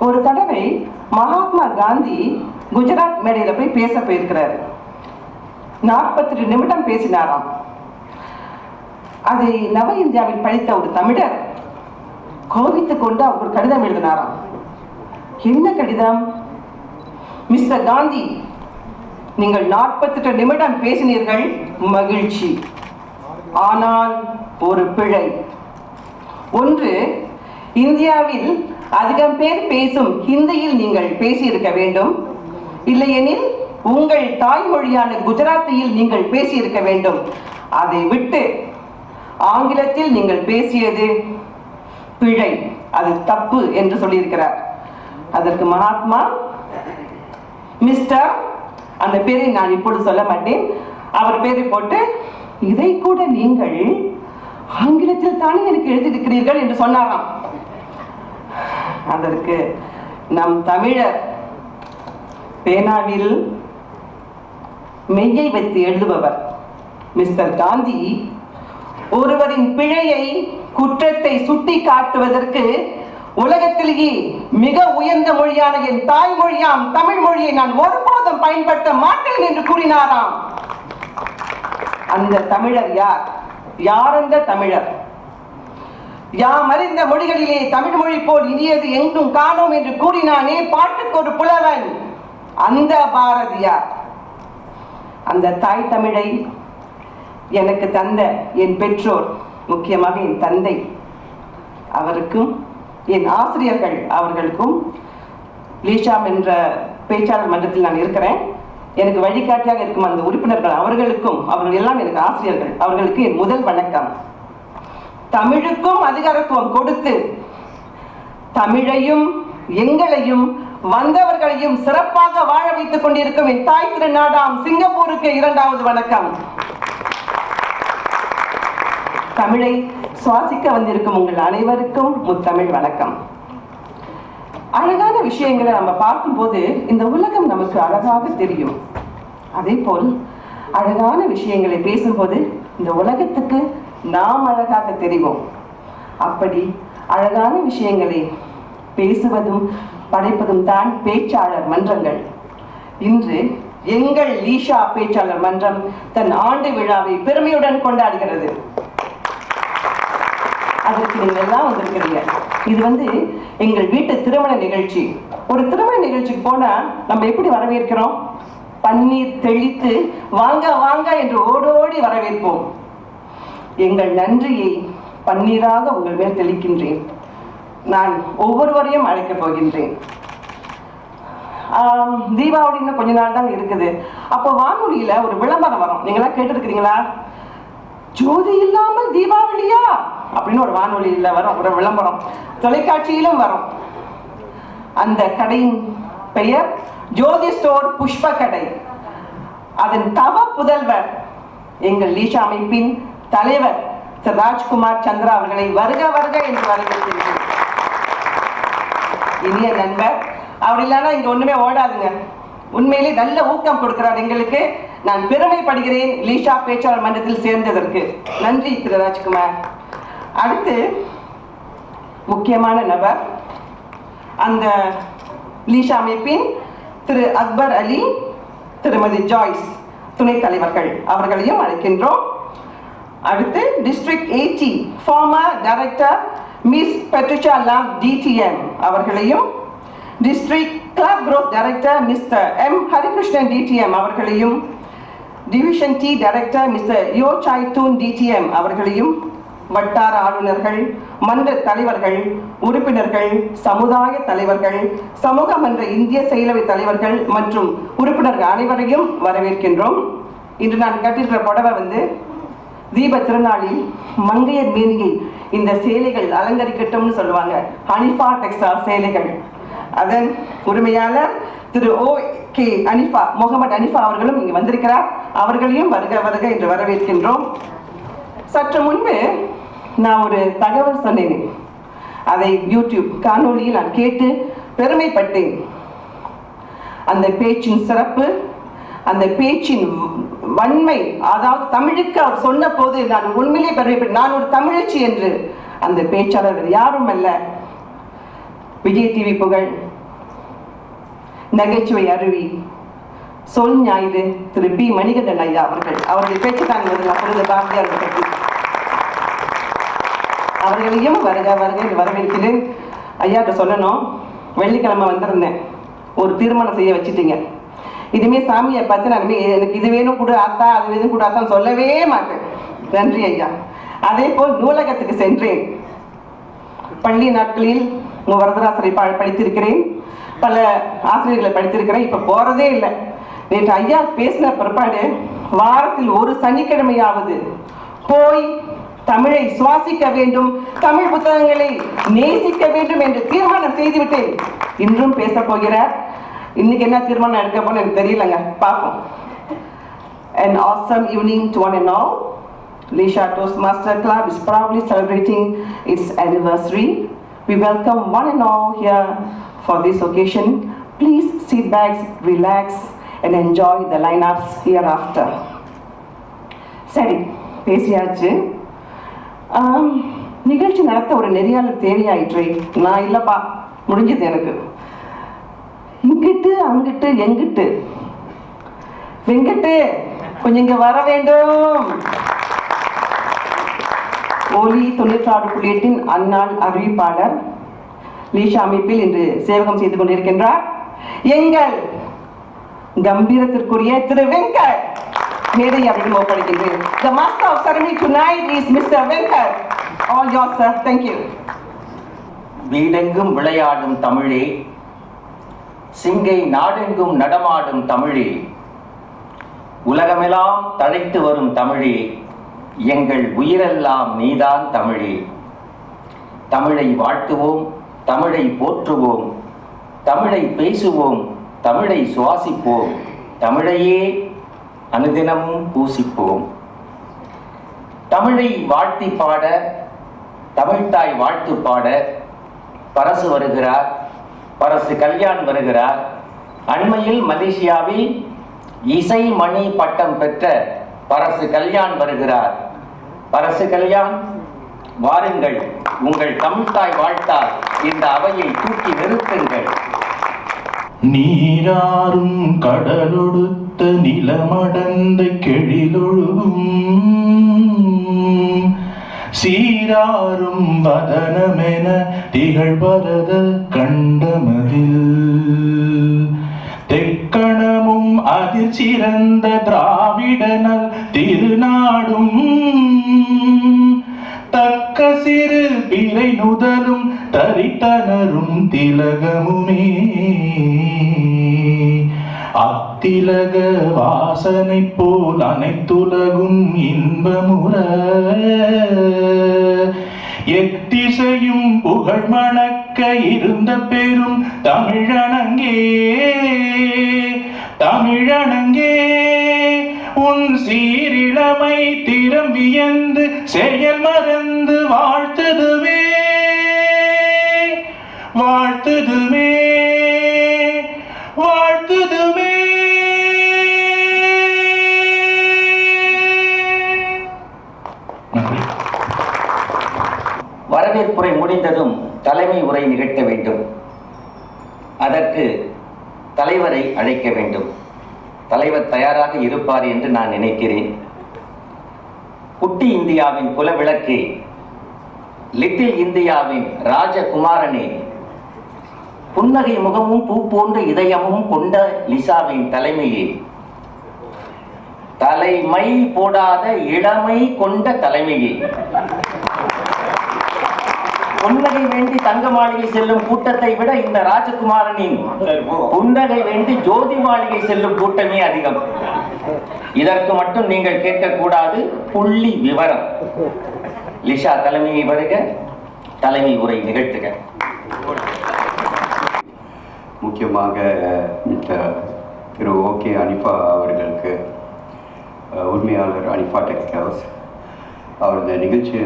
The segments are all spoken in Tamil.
ஒரு தடவை மகாத்மா காந்தி குஜராத் மேடையில போய் பேச போயிருக்கிறார். 42 நிமிடம் பேசினாராம். அதை நவ இந்தியாவில் படித்த ஒரு தமிழர் கோபித்துக் கொண்டு அவர் ஒரு கடிதம் எழுதினாராம். என்ன கடிதம்? மிஸ்டர் காந்தி, நீங்கள் 48 நிமிடம் பேசினீர்கள், மகிழ்ச்சி. ஆனால் ஒரு பிழை. ஒன்று, இந்தியாவில் அதிகம் பேர் பேசும் ஹிந்தியில் நீங்கள் பேசியிருக்க வேண்டும். இல்லையெனில் உங்கள் தாய்மொழியான குஜராத்தியில் நீங்கள் பேசியிருக்க வேண்டும். அதை விட்டு ஆங்கிலத்தில் நீங்கள் பேசியது பிழை, அது தப்பு என்று சொல்லியிருக்கிறார். அதற்கு மகாத்மா, மிஸ்டர், அந்த பேரை நான் இப்பொழுது சொல்ல மாட்டேன், அவர் பேரை போட்டு, இதை கூட நீங்கள் ஆங்கிலத்தில் தானே எனக்கு எழுதியிருக்கிறீர்கள் என்று சொன்னாராம். அதற்கு நம் தமிழர் பேனாவில் மெய்யை வைத்து எழுதுபவர் மிஸ்டர் காந்தி ஒருவரின் பிழையை, குற்றத்தை சுட்டி காட்டுவதற்கு உலகத்திலேயே மிக உயர்ந்த மொழியான என் தாய்மொழியாம் தமிழ் மொழியை நான் ஒருபோதும் பயன்படுத்த மாட்டேன் என்று கூறினாராம். அந்த தமிழர் யார்? யார் அந்த தமிழர்? யாம் அறிந்த மொழிகளிலே தமிழ் மொழி போல் இனியது எங்கும் காணோம் என்று கூறினானே பாட்டுக்கு ஒரு புலவன், அந்த பாரதியார். அந்த தாய் தமிழை எனக்கு தந்த என் பெற்றோர், முக்கியமாக என் தந்தை, அவருக்கும் என் ஆசிரியர்கள் அவர்களுக்கும், லீஷா என்ற பேச்சாளர் மன்றத்தில் நான் இருக்கிறேன், எனக்கு வழிகாட்டியாக இருக்கும் அந்த உறுப்பினர்கள் அவர்களுக்கும், அவர்கள் எல்லாம் எனக்கு ஆசிரியர்கள், அவர்களுக்கு என் முதல் வணக்கம். தமிழுக்கும் அதிகாரத்துவம் கொடுத்து தமிழையும் எங்களையும் வந்தவர்களையும் சிறப்பாக வாழ வைத்துக் கொண்டிருக்கும் என் தாய் திருநாடாம் சிங்கப்பூருக்கு 2வது வணக்கம். தமிழை சுவாசிக்க வந்திருக்கும் உங்கள் அனைவருக்கும் முத்தமிழ் வணக்கம். அழகான விஷயங்களை நம்ம பார்க்கும்போது இந்த உலகம் நமக்கு அழகாக தெரியும். அதே போல் அழகான விஷயங்களை பேசும்போது இந்த உலகத்துக்கு நாம் அழகாக தெரிவோம். அப்படி அழகான விஷயங்களை பேசுவதும் படைப்பதும் தான் பேச்சாளர் மன்றங்கள். இன்று எங்கள் லீஷா பேச்சாளர் மன்றம் தன் ஆண்டு விழாவை பெருமையுடன் கொண்டாடுகிறது. அதற்கு நீங்கள் எல்லாம் வந்திருக்கிறீங்க. இது எங்கள் வீட்டு திருமண நிகழ்ச்சி. ஒரு திருமண நிகழ்ச்சிக்கு போனா நம்ம எப்படி வரவேற்கிறோம்? பன்னீர் தெளித்து வாங்க வாங்க என்று ஓடோடி வரவேற்போம். எங்கள் நன்றியை பன்னீராக உங்கள் மேல் தெளிக்கின்றேன். நான் ஒவ்வொருவரையும் அழைக்கப் போகின்றேன். தீபாவளி இன்னும் கொஞ்ச நாள் தான் இருக்குது. அப்போ வானொலியில ஒரு விளம்பரம் வரும். நீங்களாம் கேட்டிருக்கிறீங்களா? ஜோதி இல்லாமல் தீபாவளியா அப்படின்னு ஒரு வானொலியில வரும் ஒரு விளம்பரம், தொலைக்காட்சியிலும் வரும். அந்த கடையின் பெயர் ஜோதி ஸ்டோர் புஷ்ப கடை. அதன் தவ புதல்வர் எங்கள் லீஷா அமைப்பின் தலைவர் திரு ராஜ்குமார் சந்திரா அவர்களை வருக வருக என்று வரவேற்கிறேன். இனிய நண்பர், அவர் இல்லைன்னா இங்க ஒண்ணுமே ஓடாதுங்க. உண்மையிலே நல்ல ஊக்கம் கொடுக்கிறார் எங்களுக்கு. நான் பெருமைப்படுகிறேன் லீஷா பேச்சாளர் மன்றத்தில் சேர்ந்ததற்கு. நன்றி திரு ராஜ்குமார். அடுத்து முக்கியமான நபர், அந்த லீஷா அமைப்பின் திரு அக்பர் அலி, திருமதி ஜாய்ஸ் துணைத் தலைவர்கள் அவர்களையும் அழைக்கின்றோம். அடுத்து டிஸ்ட்ரிக்ட் 80 ஃபார்மர் டைரக்டர் மிஸ் பெட்ரிஷா லாம் டிடிஎம் அவர்களையும், district club group director mister M Harikrishnan TDM அவர்களையும், டிவிஷன் டி டைரக்டர் மிஸ்டர் யோ சாய் தூன் டிடிஎம் அவர்களையும், வட்டார ஆளுநர்கள், மன்ற தலைவர்கள், உறுப்பினர்கள், சமுதாய தலைவர்கள், சமூக மன்ற இந்திய செயலவை தலைவர்கள் மற்றும் உறுப்பினர்கள் அனைவரையும் வரவேற்கின்றோம். இன்று நான் கட்டிருக்கிற புடவை தீப திருநாளில் மங்கையர் மேனியை இந்த சேலைகள் அலங்கரிக்கட்டும்னு சொல்லுவாங்க. ஹனிஃபா டெக்ஸ்டைல் சேலைகள். அதன் உரிமையாளர் திரு ஓ.கே. அனிஃபா, முகமது அனிஃபா அவர்களும் இங்கு வந்திருக்கிறார். அவர்களையும் வருக வருக என்று வரவேற்கின்றோம். சற்று முன்பு நான் ஒரு தகவல் சொன்னேன். அதை யூடியூப் காணொலியில் நான் கேட்டு பெருமைப்பட்டேன். அந்த பேச்சின் சிறப்பு, அந்த பேச்சின் வன்மை, அதாவது தமிழுக்கு அவர் சொன்ன போது நான் உண்மையிலே பெருமைப்பட்டேன். நான் ஒரு தமிழச்சி என்று. அந்த பேச்சாளர் யாரும் அல்ல, விஜய் டிவி புகழ் நகைச்சுவை அருவி சொல் ஞாயிறு திரு பி மணிகண்டன் ஐயா அவர்கள் பேச்சு தான் அப்பொழுது பாரதியார் பற்றி அவர்களையும் வருக என்று வரவேற்கிறேன். ஐயாட்ட சொல்லணும், வெள்ளிக்கிழமை வந்திருந்தேன், ஒரு தீர்மானம் செய்ய வச்சுட்டீங்க. இனிமேல் சாமியை பார்த்து நான் எனக்கு இது வேணும் கூட ஆத்தா அது வேணும் கூட ஆத்தான்னு சொல்லவே மாட்டேன். நன்றி ஐயா. அதே போல் நூலகத்துக்கு சென்றேன். பள்ளி நாட்களில் வரதராசரை படித்திருக்கிறேன், பல ஆசிரியர்களை படித்திருக்கிறேன். இப்போ போகிறதே இல்லை. நேற்று ஐயா பேசின பிற்பாடு வாரத்தில் ஒரு சனிக்கிழமையாவது போய் தமிழை சுவாசிக்க வேண்டும், தமிழ் புத்தகங்களை நேசிக்க வேண்டும் என்று தீர்மானம் செய்துவிட்டேன். இன்றும் பேச போகிறார். இன்னைக்கு என்ன தீர்மானம் எடுக்க போன்னு எனக்கு தெரியலங்க, பார்ப்போம். An awesome evening to one and all. Lisha Toastmasters Club is proudly celebrating its anniversary. We welcome one and all here for this occasion. Please sit back, relax and enjoy the lineups hereafter. சரி, பேசியாச்சு. நிகழ்ச்சி நடத்த ஒரு நெறியாளர் தேவையாயிற்று. நான் இல்லைப்பா, முடிஞ்சது எனக்கு. இங்கிட்டு அங்கிட்டு எங்கிட்டு வெங்கிட்டு கொஞ்சம் இங்க வர வேண்டும். ஒலி 96.8 அந்நாள் அறிவிப்பாளர் லீஷா அமைப்பில் இன்று சேவகம் செய்து கொண்டிருக்கின்றார் எங்கள் கம்பீரத்திற்குரிய திரு வெங்கட். மேடை அவரிடம் ஒப்படைக்கின்றேன். The master of ceremony tonight is Mr. Venkat. All yours, sir. Thank you. வீடெங்கும் விளையாடும் தமிழே, சிங்கை நாடெங்கும் நடமாடும் தமிழே, உலகமெல்லாம் தழைத்து வரும் தமிழே, எங்கள் உயிரெல்லாம் நீதான் தமிழே. தமிழை வாழ்த்துவோம், தமிழை போற்றுவோம், தமிழை பேசுவோம், தமிழை சுவாசிப்போம், தமிழையே அனுதினமும் பூசிப்போம். தமிழை வாழ்த்தி பாட, தமிழ்தாய் வாழ்த்து பாட பரசு வருகிறார், பரசு கல்யாண் வருகிறார். அண்மையில் மலேசியாவில் இசை மணி பட்டம் பெற்ற பரசு கல்யாண் வருகிறார். பரசு கல்யாண், வாருங்கள், உங்கள் தமிழ்தாய் வாழ்த்தால் இந்த அவையை தூக்கி நிறுத்துங்கள். நீராறும் கடலொடுத்த நிலமடந்த கெழிலொழுகும் சீராறும் வதனமென திகழ்வரத கண்டமதில் தெக்கணமும் அதில் சிறந்த திராவிடனல் திருநாடும் தக்க சிறு பிறை நுதலும் தரித்தனரும் திலகமுமே அத்திலக வாசனை போல் அனைத்துலகும் இன்பமுற எத்திசையும் புகழ் மணக்க இருந்த பெரும் தமிழனங்கே தமிழனங்கே உன் சீரிழமை திறம் வியந்து செயல் மறந்து வாழ்த்துதுவே வாழ்த்துதுவே வாழ்த்துதுவே. வரவேற்புரை முடிந்ததும் தலைமை உரை நிகழ்த்த வேண்டும். அதற்கு தலைவரை அழைக்க வேண்டும். தலைவர் தயாராக இருப்பார் என்று நான் நினைக்கிறேன். குட்டி இந்தியாவின் குலவிளக்கே, லிட்டில் இந்தியாவின் ராஜகுமாரனே, புன்னகை முகமும் பூ போன்ற இதயமும் கொண்ட லிசாவின் தலைமையே, தலைமை போடாத இளமை கொண்ட தலைமையே, புன்னகை வேண்டி தங்க மாளிகை செல்லும் கூட்டத்தை விட இந்த ராஜகுமாரனின் புன்னகை வேண்டி ஜோதி மாளிகை செல்லும் கூட்டமே அதிகம். இதற்கு மட்டும் நீங்கள் கேட்கக்கூடாது, புள்ளி விவரம். லிஷா தலைமையை வருக, தலைமை உரை நிகழ்த்துக. முக்கியமாக திரு ஓகே அனிஃபா அவர்களுக்கு, உரிமையாளர் அனிஃபா டெக்ஸ்டைல்ஸ், அவர் இந்த நிகழ்ச்சி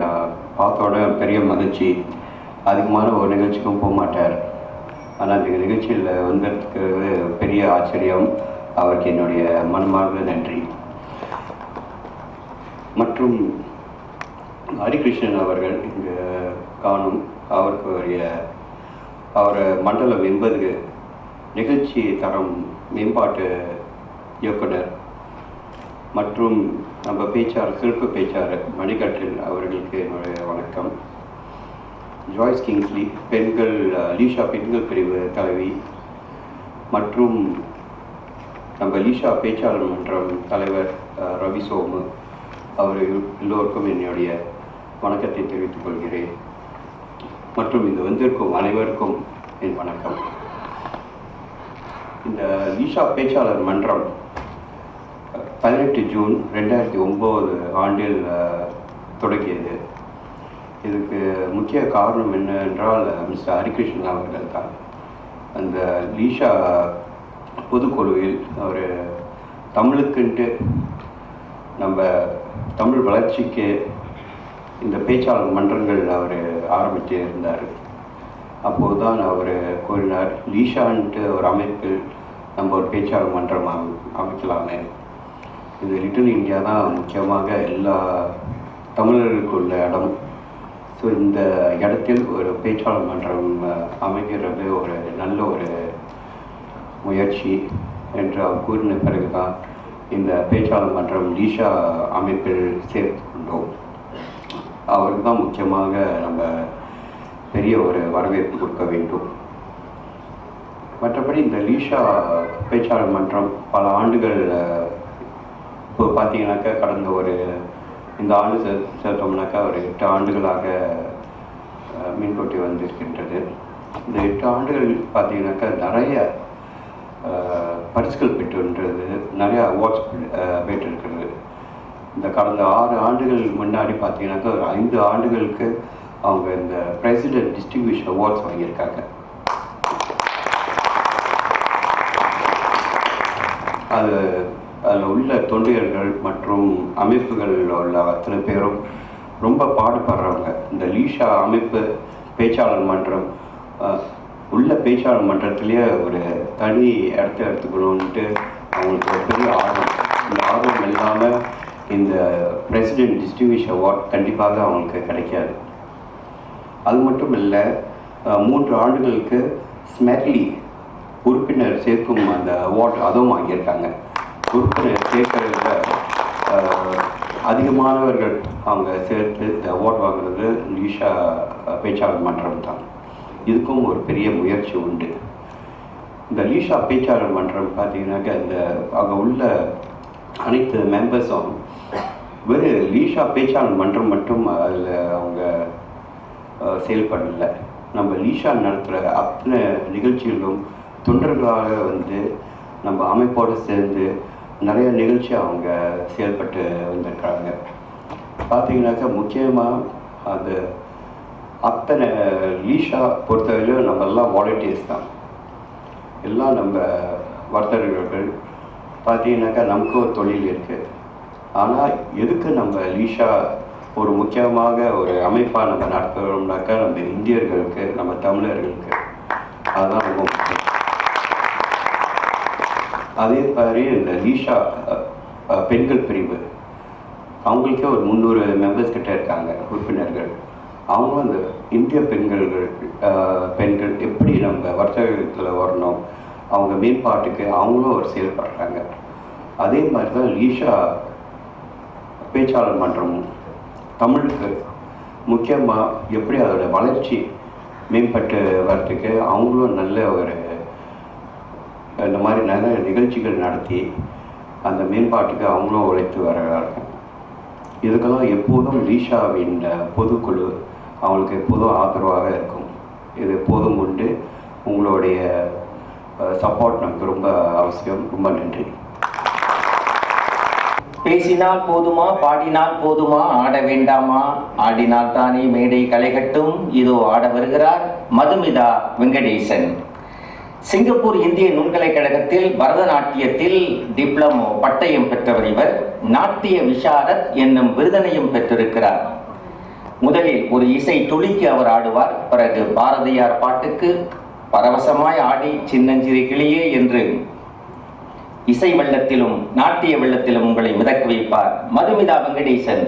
நான் பார்த்தோட பெரிய மகிழ்ச்சி. அதிகமான ஒரு நிகழ்ச்சிக்கும் போக மாட்டார், ஆனால் இந்த நிகழ்ச்சியில் வந்ததுக்கு பெரிய ஆச்சரியம். அவருக்கு என்னுடைய மனமார்ந்த நன்றி. மற்றும் ஹரிகிருஷ்ணன் அவர்கள் இங்கே காணும், அவருக்கு அவர் மண்டலம் 80 நிகழ்ச்சி தரம் மேம்பாட்டு இயக்குனர் மற்றும் நம்ம பேச்சாளர் சிறப்பு பேச்சாளர் மணிகண்டன் அவர்களுக்கு என்னுடைய வணக்கம். ஜாய்ஸ் கிங்ஸ்லி பெண்கள் லீஷா பெண்கள் பிரிவு தலைவி மற்றும் நம்ம லீஷா பேச்சாளர் மன்றம் தலைவர் ரவி சோமு அவர்கள் எல்லோருக்கும் என்னுடைய வணக்கத்தை தெரிவித்துக் கொள்கிறேன். மற்றும் இங்கு வந்திருக்கும் அனைவருக்கும் என் வணக்கம். இந்த லீஷா பேச்சாளர் மன்றம் 18 ஜூன் 2009 ஆண்டில் தொடங்கியது. இதுக்கு முக்கிய காரணம் என்னவென்றால் மிஸ்டர் ஹரிகிருஷ்ணன் அவர்கள் தான். அந்த லீஷா பொதுக்குழுவில் அவர் தமிழுக்குன்ட்டு நம்ம தமிழ் வளர்ச்சிக்கு இந்த பேச்சாளர் மன்றங்கள் அவர் ஆரம்பித்து இருந்தார். அப்போது தான் அவர் கூறினார், லீஷான்ட்டு ஒரு அமைப்பில் நம்ம ஒரு பேச்சாளர் மன்றம் அமைக்கலாமே. இது லிட்டில் இந்தியா தான் முக்கியமாக எல்லா தமிழர்களுக்கு உள்ள இடம். ஸோ இந்த இடத்தில் ஒரு பேச்சாளர் மன்றம் அமைக்கிறது ஒரு நல்ல ஒரு முயற்சி என்று அவர் கூறின பிறகு தான் இந்த பேச்சாளர் மன்றம் லீஷா அமைப்பில் சேர்த்து கொண்டோம். அவருக்கு தான் முக்கியமாக நம்ம பெரிய ஒரு வரவேற்பு கொடுக்க வேண்டும். மற்றபடி இந்த லீஷா பேச்சாளர் மன்றம் பல ஆண்டுகள் இப்போ பார்த்தீங்கன்னாக்கா கடந்த இந்த ஆண்டு சேர்த்தோம்னாக்கா ஒரு 8 ஆண்டுகளாக மீன்கொட்டி வந்திருக்கின்றது. இந்த 8 ஆண்டுகள் பார்த்தீங்கன்னாக்கா நிறைய பரிசுகள் பெற்றுன்றது, நிறைய அவார்ட்ஸ் பெற்றிருக்கிறது. இந்த கடந்த 6 ஆண்டுகள் முன்னாடி பார்த்தீங்கன்னாக்கா ஒரு 5 ஆண்டுகளுக்கு அவங்க இந்த பிரசிடென்ட் டிஸ்ட்ரிபியூஷன் அவார்ட்ஸ் வாங்கியிருக்காங்க. அதில் உள்ள தொண்டியர்கள் மற்றும் அமைப்புகளில் உள்ள அத்தனை பேரும் ரொம்ப பாடுபடுறவங்க. இந்த லீஷா அமைப்பு பேச்சாளர் மன்றம் உள்ள பேச்சாளர் மன்றத்திலேயே ஒரு தனி இடத்த எடுத்துக்கணுன்ட்டு அவங்களுக்கு ஒரு பெரிய ஆர்வம். இந்த ஆர்வம் இல்லாமல் இந்த பிரசிடென்ட் டிஸ்ட்ரிபியூஷன் அவார்ட் கண்டிப்பாக அவங்களுக்கு கிடைக்காது. அது மட்டும் இல்லை, 3 ஆண்டுகளுக்கு ஸ்மெட்லி உறுப்பினர் சேர்க்கும் அந்த அவார்டு அதுவும் வாங்கியிருக்காங்க. உறுப்பினர் சேர்க்கிறதுல அதிகமானவர்கள் அவங்க சேர்த்து இந்த அவார்டு வாங்குறது லீஷா பேச்சாளர் மன்றம் தான். இதுக்கும் ஒரு பெரிய முயற்சி உண்டு. இந்த லீஷா பேச்சாளர் மன்றம் பார்த்தீங்கன்னாக்கா இந்த அங்கே உள்ள அனைத்து மெம்பர்ஸும் வெறும் லீஷா பேச்சாளர் மன்றம் மட்டும் அதில் அவங்க செயல்படலை. நம்ம லீஷா நடத்துகிற அத்தனை நிகழ்ச்சிகளும் தொண்டர்களாக நம்ம அமைப்போடு சேர்ந்து நிறைய நிகழ்ச்சி அவங்க செயல்பட்டு வந்திருக்காங்க. பார்த்தீங்கன்னாக்கா முக்கியமாக அது அத்தனை லீஷா பொறுத்தவரையிலும் நம்ம எல்லாம் வாலண்டியர்ஸ் தான். எல்லாம் நம்ம வர்த்தகர்கள் பார்த்தீங்கன்னாக்கா நமக்கு ஒரு தொழில் இருக்குது. ஆனால் எதுக்கு நம்ம லீஷா ஒரு முக்கியமாக ஒரு அமைப்பாக நம்ம நடத்துகிறோம்னாக்கா நம்ம இந்தியர்களுக்கு, நம்ம தமிழர்களுக்கு அதுதான் ரொம்ப முக்கியம். அதே மாதிரி இந்த லீஷா பெண்கள் பிரிவு அவங்களுக்கே ஒரு 300 மெம்பர்ஸ் கிட்ட இருக்காங்க உறுப்பினர்கள். அவங்களும் அந்த இந்திய பெண்கள் எப்படி நம்ம வர்த்தகத்தில் வரணும், அவங்க மேம்பாட்டுக்கு அவங்களும் ஒரு செயல்படுறாங்க. அதே மாதிரி தான் லீஷா பேச்சாளர் மன்றமும் தமிழுக்கு முக்கியமாக எப்படி அதோட வளர்ச்சி மேம்பட்டு வர்றதுக்கு அவங்களும் நல்ல ஒரு இந்த மாதிரி நிறைய நிகழ்ச்சிகள் நடத்தி அந்த மேம்பாட்டுக்கு அவங்களும் உழைத்து வர்றாங்க. இதுக்கெல்லாம் எப்போதும் லீஷாவின் பொதுக்குழு அவங்களுக்கு எப்போதும் ஆதரவாக இருக்கும். இது எப்போதும் உண்டு. உங்களுடைய சப்போர்ட் நமக்கு ரொம்ப அவசியம். ரொம்ப நன்றி. பேசினால் போதுமா, பாடினால் போதுமா, ஆட வேண்டாமா, ஆடினால் தானே மேடை களைகட்டும். இதோ ஆட வருகிறார் மதுமிதா வெங்கடேசன். சிங்கப்பூர் இந்திய நுண்கலைக்கழகத்தில் பரதநாட்டியத்தில் டிப்ளமோ பட்டயம் பெற்றவர் இவர். நாட்டிய விஷாரத் என்னும் விருதினையும் பெற்றிருக்கிறார். முதலில் ஒரு இசை துளிக்கு அவர் ஆடுவார். பிறகு பாரதியார் பாட்டுக்கு பரவசமாய் ஆடி சின்னஞ்சிறு கிளியே என்று இசை வெள்ளத்திலும் நாட்டிய வெள்ளத்திலும் உங்களை மிதக்க வைப்பார் மதுமிதா வெங்கடேசன்.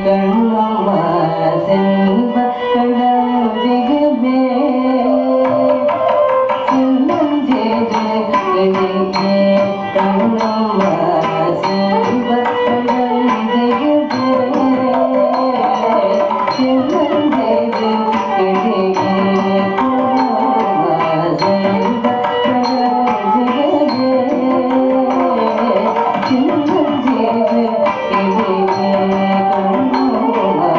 கண்ணம்மா செல்வ கடம் ஜெகமே சின்னம் ஜெய கடிகே கண்ணம்மா செல்வ கடம் ஜெகமே சின்னம் ஜெய கடிகே கண்ணம்மா செல்வ கடம் ஜெகமே சின்னம் ஜெய கடிகே கண்ணம்மா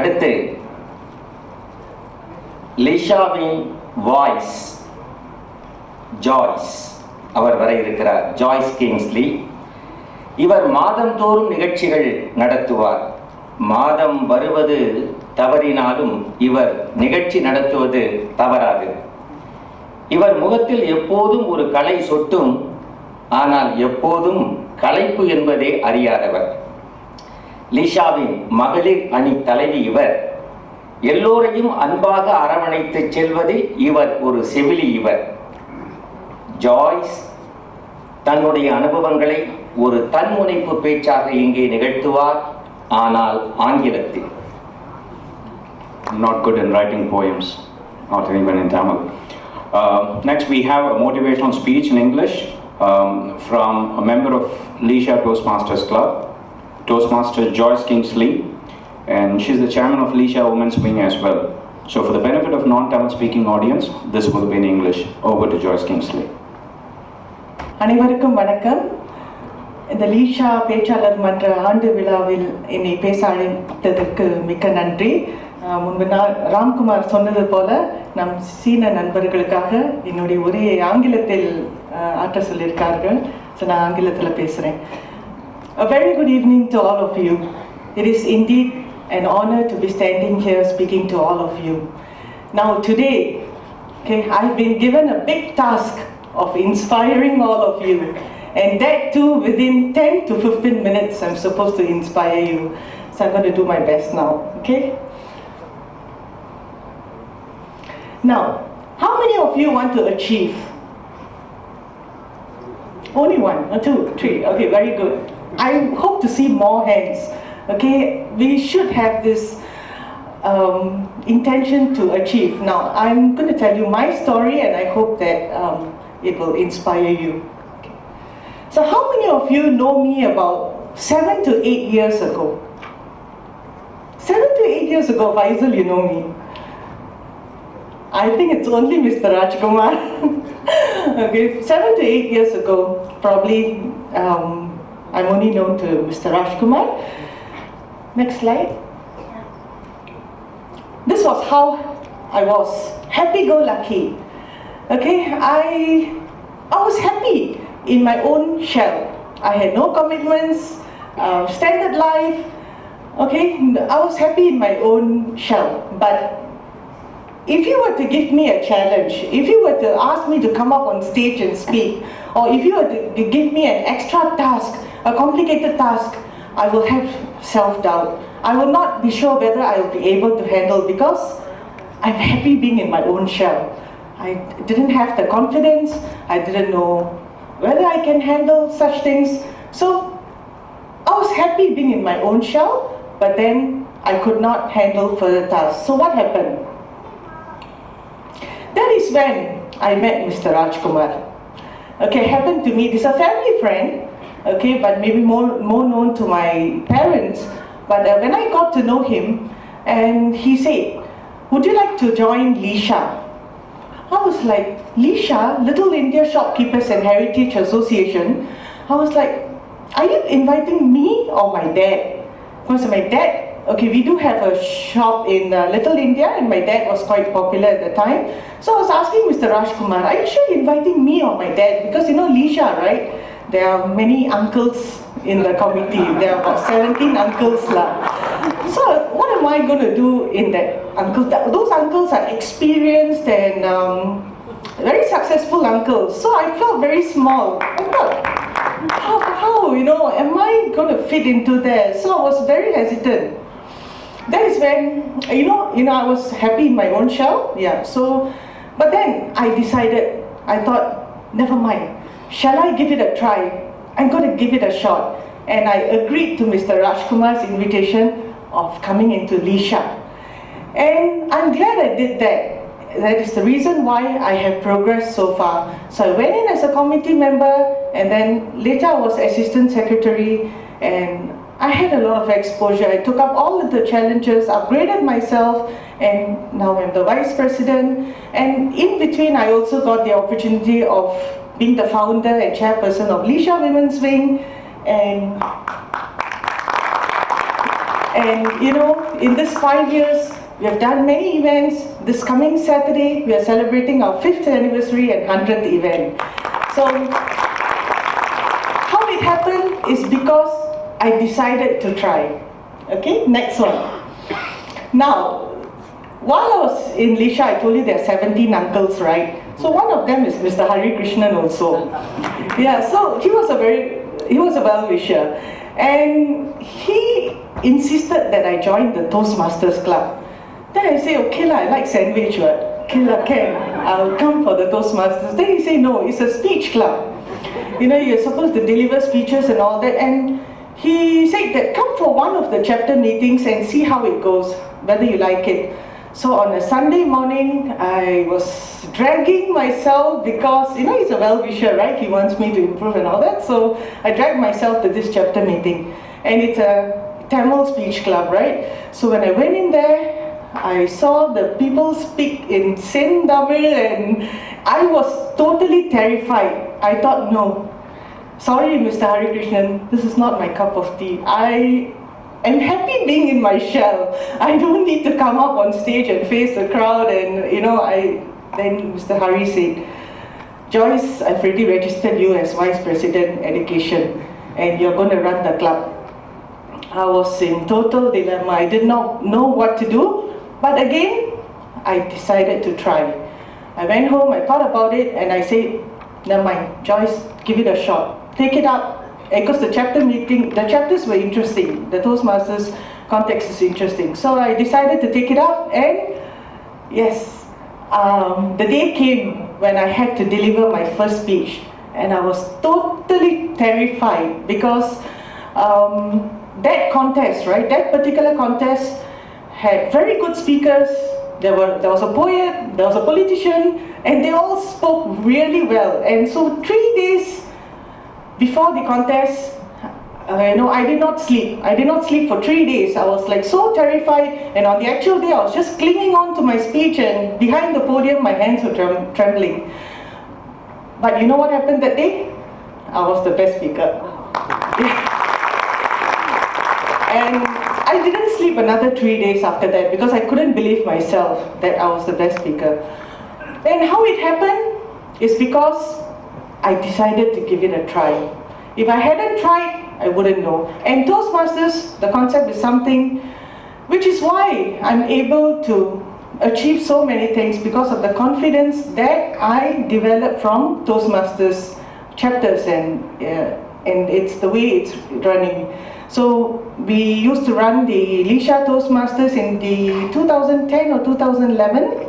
அடுத்து லிஷாவின் வாய்ஸ் ஜாய்ஸ் அவர் வர இருக்கிறார். Joyce Kingsley. இவர் மாதந்தோறும் நிகழ்ச்சிகள் நடத்துவார். மாதம் வருவது தவறினாலும் இவர் நிகழ்ச்சி நடத்துவது தவறாது. இவர் முகத்தில் எப்போதும் ஒரு கலை சொட்டும், ஆனால் எப்போதும் களைப்பு என்பதே அறியாதவர். லிஷாவின் மகளிர் அணி தலைவி இவர். எல்லோரையும் அன்பாக அரவணைத்து செல்வதில் இவர் ஒரு செவிலி. இவர் ஜாய்ஸ் தன்னுடைய அனுபவங்களை ஒரு தன்முனைப்பு பேச்சாக இங்கே நிகழ்த்துவார், ஆனால் ஆங்கிலத்தில். Not good in writing poems, not even in Tamil. Next, we have a motivational speech in English from a member of Lisha Toastmasters Club, Toastmaster Joyce Kingsley, and she's the chairman of Lisha Women's Wing as well. So, for the benefit of non-Tamil speaking audience, this will be in English. Over to Joyce Kingsley. அனைவருக்கும் வணக்கம். இந்த லீஷா பேச்சாளர் மன்ற ஆண்டு விழாவில் என்னை பேச அழைத்ததற்கு மிக்க நன்றி. முன்பு ராம்குமார் சொன்னது போல நம் சீன நண்பர்களுக்காக என்னுடைய உரையை ஆங்கிலத்தில் ஆற்ற சொல்லியிருக்கார்கள். ஸோ நான் ஆங்கிலத்தில் பேசுகிறேன். A very good evening to all of you. It is indeed an honor to be standing here speaking to all of you. Now today, okay, I've been given a big task of inspiring all of you, and that too within 10 to 15 minutes I'm supposed to inspire you. So I'm going to do my best now, okay? Now, how many of you want to achieve? Only one or two, three. Okay, very good. I hope to see more hands. Okay, we should have this intention to achieve. Now, I'm going to tell you my story, and I hope that it will inspire you. Okay. So, how many of you know me about 7 to 8 years ago? 7 to 8 years ago, Faisal, you know me. I think it's only Mr. Rajkumar. Okay, 7 to 8 years ago, probably I'm only known to Mr. Rajkumar. Next slide. This was how I was, happy-go-lucky. Okay, I was happy in my own shell. I had no commitments, standard life. Okay, I was happy in my own shell. But if you were to give me a challenge, if you were to ask me to come up on stage and speak, or if you were to give me an extra task, a complicated task, I will have self-doubt. I will not be sure whether I will be able to handle, because I'm happy being in my own shell. I didn't have the confidence, I didn't know whether I can handle such things. So I was happy being in my own shell, but then I could not handle further tasks. So what happened? That is when I met Mr. Rajkumar. Okay, happened to meet, he's a family friend, okay, but maybe more known to my parents. But when I got to know him, and he said, would you like to join Lisha? I was like, Lisha, Little India Shopkeepers and Heritage Association? I was like, are you inviting me or my dad? Because my dad, okay, we do have a shop in Little India, and my dad was quite popular at the time. So I was asking Mr. Rajkumar, are you sure you're inviting me or my dad? Because you know Lisha, right? There are many uncles in the committee. There are about 17 uncles lah. So what am I going to do in that uncle? Those uncles are experienced and very successful uncles. So I felt very small. I thought, how you know, am I going to fit into there? So I was very hesitant. That is when I was happy in my own shell. Yeah. So, but then I decided. I thought, never mind. Shall I give it a try? I'm going to give it a shot. And I agreed to Mr. Rajkumar's invitation of coming into Lisha. And I'm glad I did that. That is the reason why I have progressed so far. So I went in as a committee member, and then later I was assistant secretary, and I had a lot of exposure. I took up all of the challenges, upgraded myself, and now I'm the vice president. And in between, I also got the opportunity of being the founder and chairperson of Lisha Women's Wing. And And you know, in this 5 years, we have done many events. This coming Saturday, we are celebrating our 5th anniversary and 100th event. So, how it happened is because I decided to try. Okay, next one. Now, while I was in Lisha, I told you there are 17 uncles, right? So one of them is Mr. Hari Krishnan also. Yeah, so he was a well-wisher. And he insisted that I join the Toastmasters club. Then I say, okay lah, I like sandwich, right? Okay lah, can. I'll come for the Toastmasters. Then he say, no, it's a speech club. You know, you're supposed to deliver speeches and all that. And he said that come for one of the chapter meetings and see how it goes, whether you like it. So on a Sunday morning, I was dragging myself because, you know, he's a well-wisher, right? He wants me to improve and all that. So I dragged myself to this chapter meeting. And it's a Tamil speech club, right? So when I went in there, I saw the people speak in Tamil and I was totally terrified. I thought, no, sorry, Mr. Hari Krishnan, this is not my cup of tea. I'm happy being in my shell. I don't need to come up on stage and face the crowd. And you know, then Mr. Hari said, Joyce, I've already registered you as Vice President Education and you're going to run the club. I was in total dilemma. I did not know what to do, but again, I decided to try. I went home, I thought about it, and I said, never mind, Joyce, give it a shot. Take it up. Because the chapters were interesting. The Toastmasters context is interesting. So I decided to take it up, and yes, the day came when I had to deliver my first speech, and I was totally terrified because that contest, right, that particular contest had very good speakers. There was a poet, there was a politician, and they all spoke really well. And so 3 days before the contest, I did not sleep. I did not sleep for 3 days. I was like so terrified, and on the actual day, I was just clinging on to my speech, and behind the podium, my hands were trembling. But you know what happened that day? I was the best speaker. And I didn't sleep another 3 days after that because I couldn't believe myself that I was the best speaker. And how it happened is because I decided to give it a try. If I hadn't tried, I wouldn't know. And Toastmasters, the concept is something which is why I'm able to achieve so many things, because of the confidence that I developed from Toastmasters chapters, and it's the way it's running. So we used to run the Lisha Toastmasters in the 2010 or 2011.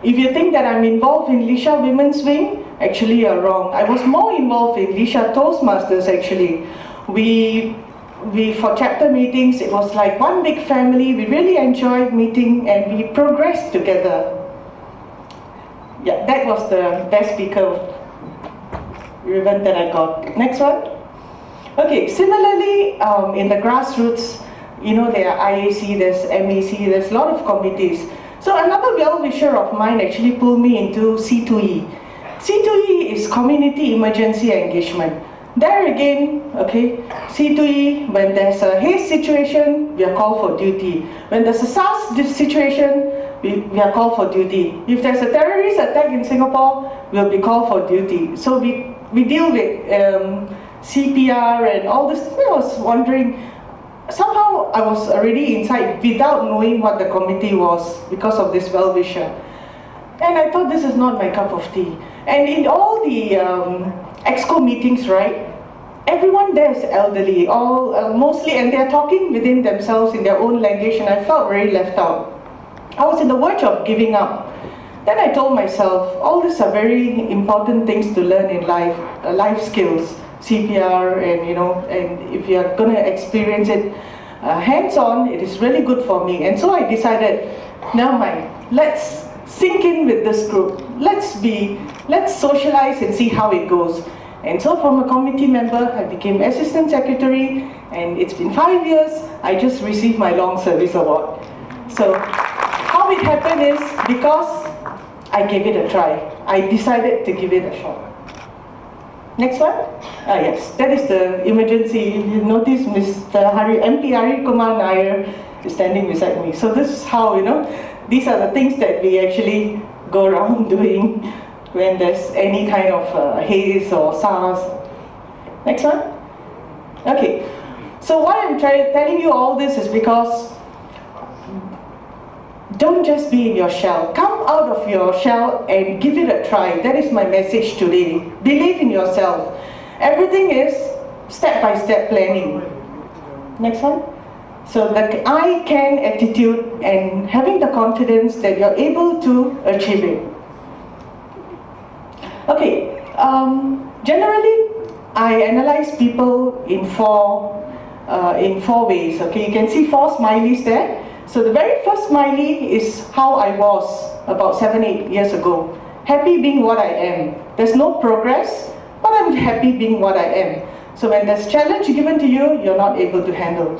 If you think that I'm involved in Lisha Women's Wing, actually you're wrong. I was more involved in Lisha Toastmasters actually. We for chapter meetings, it was like one big family. We really enjoyed meeting and we progressed together. Yeah, that was the best speaker ribbon that I got. Next one. Okay, similarly, in the grassroots, you know, there are IAC, there's MAC, there's a lot of committees. So another well-wisher of mine actually pulled me into C2E. C2E is Community Emergency Engagement. There again, okay, C2E, when there's a haze situation, we are called for duty. When there's a SARS situation, we are called for duty. If there's a terrorist attack in Singapore, we'll be called for duty. So we deal with CPR and all this. I was wondering, somehow I was already inside without knowing what the committee was because of this well-wisher. And I thought this is not my cup of tea. And in all the EXCO meetings, right, everyone there is elderly, mostly, and they're talking within themselves in their own language, and I felt very left out. I was in the verge of giving up. Then I told myself, all these are very important things to learn in life, life skills, CPR, and you know, and if you're going to experience it hands-on, it is really good for me. And so I decided, never mind, let's sink in with this group. Let's socialize and see how it goes. And so from a committee member, I became assistant secretary, and it's been 5 years. I just received my long service award. So how it happened is because I gave it a try. I decided to give it a shot. Next one. Yes, that is the emergency. If you notice, MP Hari Kumar Nair is standing beside me. So this is how, these are the things that we actually go around doing when there's any kind of haze or SARS. Next one. Okay. So why I'm telling you all this is because don't just be in your shell. Come out of your shell and give it a try. That is my message today. Believe in yourself. Everything is step-by-step planning. Next one. So the I can attitude and having the confidence that you're able to achieve it. Okay. Generally, I analyze people in four ways. Okay, you can see 4 smileys there. So the very first smiley is how I was about 7-8 years ago. Happy being what I am. There's no progress, but I'm happy being what I am. So when there's challenge given to you, you're not able to handle.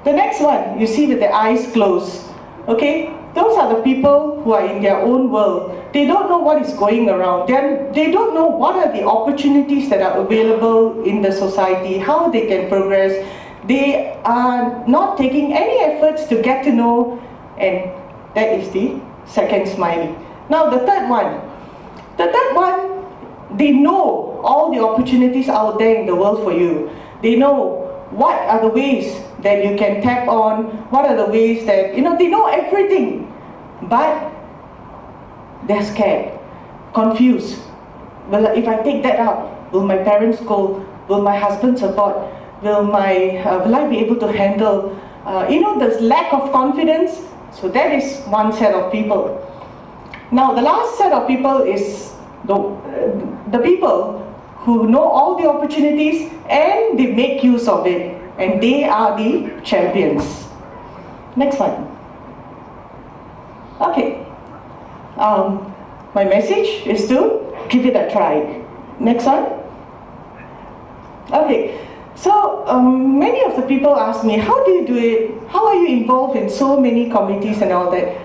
The next one, you see with the eyes closed. Okay, those are the people who are in their own world. They don't know what is going around. They don't know what are the opportunities that are available in the society, how they can progress. They are not taking any efforts to get to know, and that is the second smiley. Now the third one. The third one, they know all the opportunities out there in the world for you. They know what are the ways that you can tap on, what are the ways that, they know everything. But they're scared, confused. Well, if I take that up, will my parents scold? Will my husband support? Will I be able to handle? There's lack of confidence. So that is one set of people. Now the last set of people is the people who know all the opportunities and they make use of it. And they are the champions. Next one. Okay. My message is to give it a try. Next one. Okay. So many of the people ask me, how do you do it? How are you involved in so many committees and all that?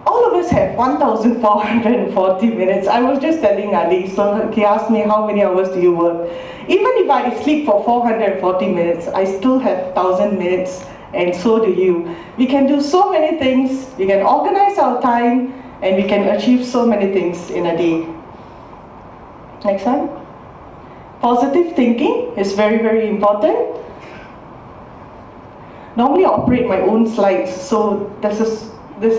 All of us have 1,440 minutes. I was just telling Ali, so he asked me, how many hours do you work? Even if I sleep for 440 minutes, I still have 1,000 minutes, and so do you. We can do so many things, we can organize our time, and we can achieve so many things in a day. Next one. Positive thinking is very, very important. Normally I operate my own slides, so there's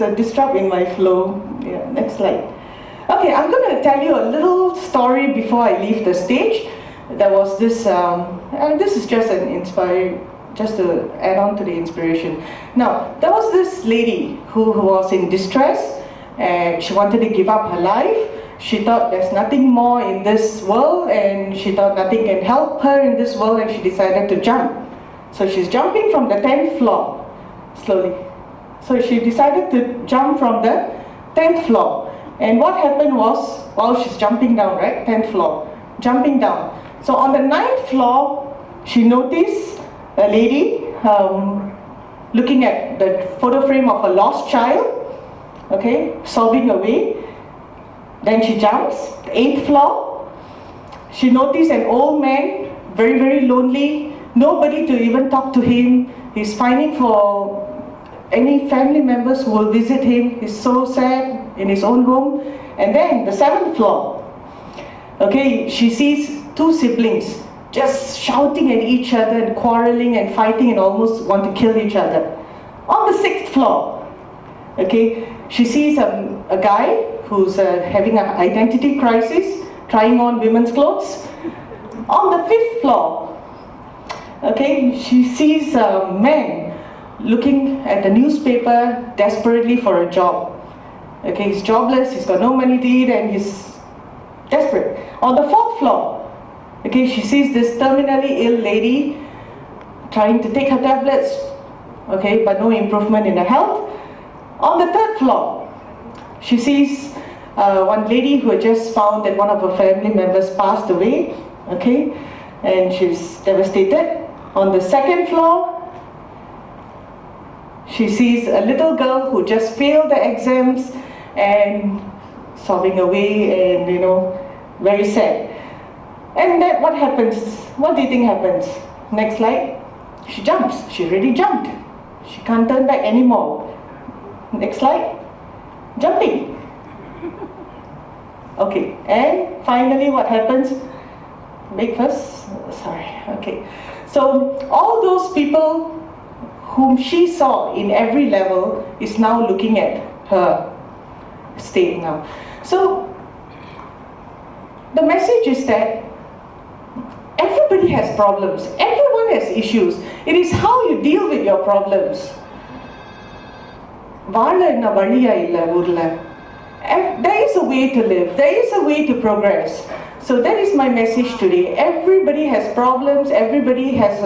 a disrupt in my flow. Yeah, next slide. Okay, I'm going to tell you a little story before I leave the stage. There was this, this is just just to add on to the inspiration. Now, there was this lady who was in distress, and she wanted to give up her life. She thought there's nothing more in this world, and she thought nothing can help her in this world, and she decided to jump. So she's jumping from the 10th floor, slowly. So she decided to jump from the 10th floor. And what happened was, while she's jumping down, right, 10th floor, jumping down. So on the 9th floor, she noticed a lady looking at the photo frame of a lost child, okay, sobbing away. Then she jumps, 8th floor. She noticed an old man, very, very lonely, nobody to even talk to him. He's finding for any family members who will visit him. He's so sad in his own home. And then the 7th floor, okay, she sees 2 siblings just shouting at each other and quarreling and fighting and almost want to kill each other. On the 6th floor, okay, she sees a guy who's having an identity crisis, trying on women's clothes. On the 5th floor, okay, she sees a man looking at the newspaper desperately for a job. Okay, he's jobless, he's got no money to eat, and he's desperate. On the 4th floor, okay, she sees this terminally ill lady trying to take her tablets, okay, but no improvement in her health. On the 3rd floor, she sees one lady who had just found that one of her family members passed away, okay, and she's devastated. On the 2nd floor, she sees a little girl who just failed the exams and sobbing away and, very sad. And then what happens? What do you think happens? Next slide. She jumps. She already jumped. She can't turn back anymore. Next slide. Jumping. Okay. And finally what happens? Big first. Sorry. Okay. So all those people whom she saw in every level is now looking at her state now. So the message is that everybody has problems. Everyone has issues. It is how you deal with your problems. There is a way to live. There is a way to progress. So that is my message today. Everybody has problems. Everybody has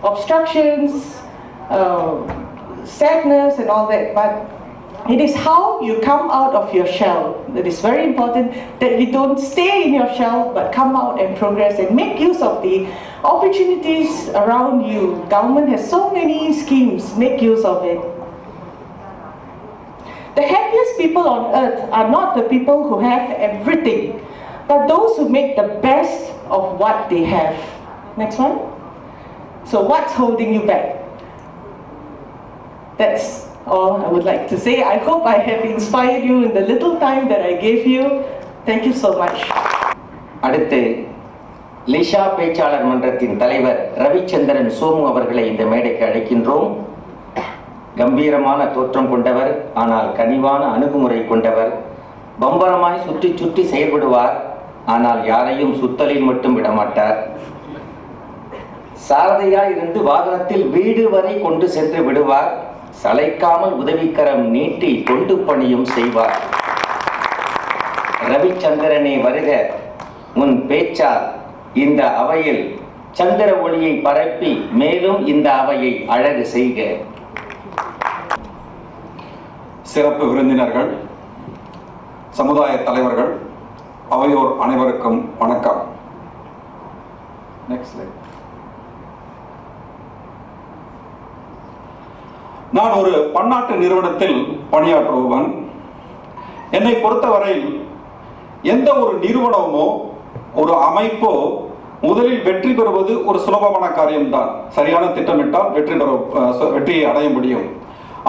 obstructions, sadness and all that. But it is how you come out of your shell that is very important, that you don't stay in your shell but come out and progress and make use of the opportunities around you. Government has so many schemes, make use of it. The happiest people on earth are not the people who have everything, but those who make the best of what they have. Next one. So what's holding you back? That's all I would like to say. I hope I have inspired you in the little time that I gave you. Thank you so much. அடுத்து லிஷா பேச்சாளர் மன்றத்தின் தலைவர் ரவிச்சந்திரன் சோமு அவர்களை இந்த மேடைக்கு அழைக்கின்றோம். கம்பீரமான தோற்றம் கொண்டவர், ஆனால் கனிவான அணுகுமுறை கொண்டவர். பம்பரமாய் சுற்றி சுற்றி செயல்படுவார், ஆனால் யாரையும் சுத்தலில் மட்டும் விடமாட்டார். சாரதியாய் இருந்து வாகனத்தில் வீடு வரை கொண்டு சென்று விடுவார். சளைக்காமல் உதவிக்கரம் நீட்டி தொண்டு பணியும் செய்வார். ரவிச்சந்திரனே வருக, உன் பேச்சால் இந்த அவையில் சந்திர ஒளியை பரப்பி மேலும் இந்த அவையை அழகு செய்க. சிறப்பு விருந்தினர்கள், சமுதாய தலைவர்கள், அவையோர் அனைவருக்கும் வணக்கம். Next slide. நான் ஒரு பன்னாட்டு நிறுவனத்தில் பணியாற்றுபவன். என்னை பொறுத்தவரையில் எந்த ஒரு நிறுவனமோ ஒரு அமைப்போ முதலில் வெற்றி பெறுவது ஒரு சுலபமான காரியம்தான். சரியான திட்டமிட்டால் வெற்றியை அடைய முடியும்.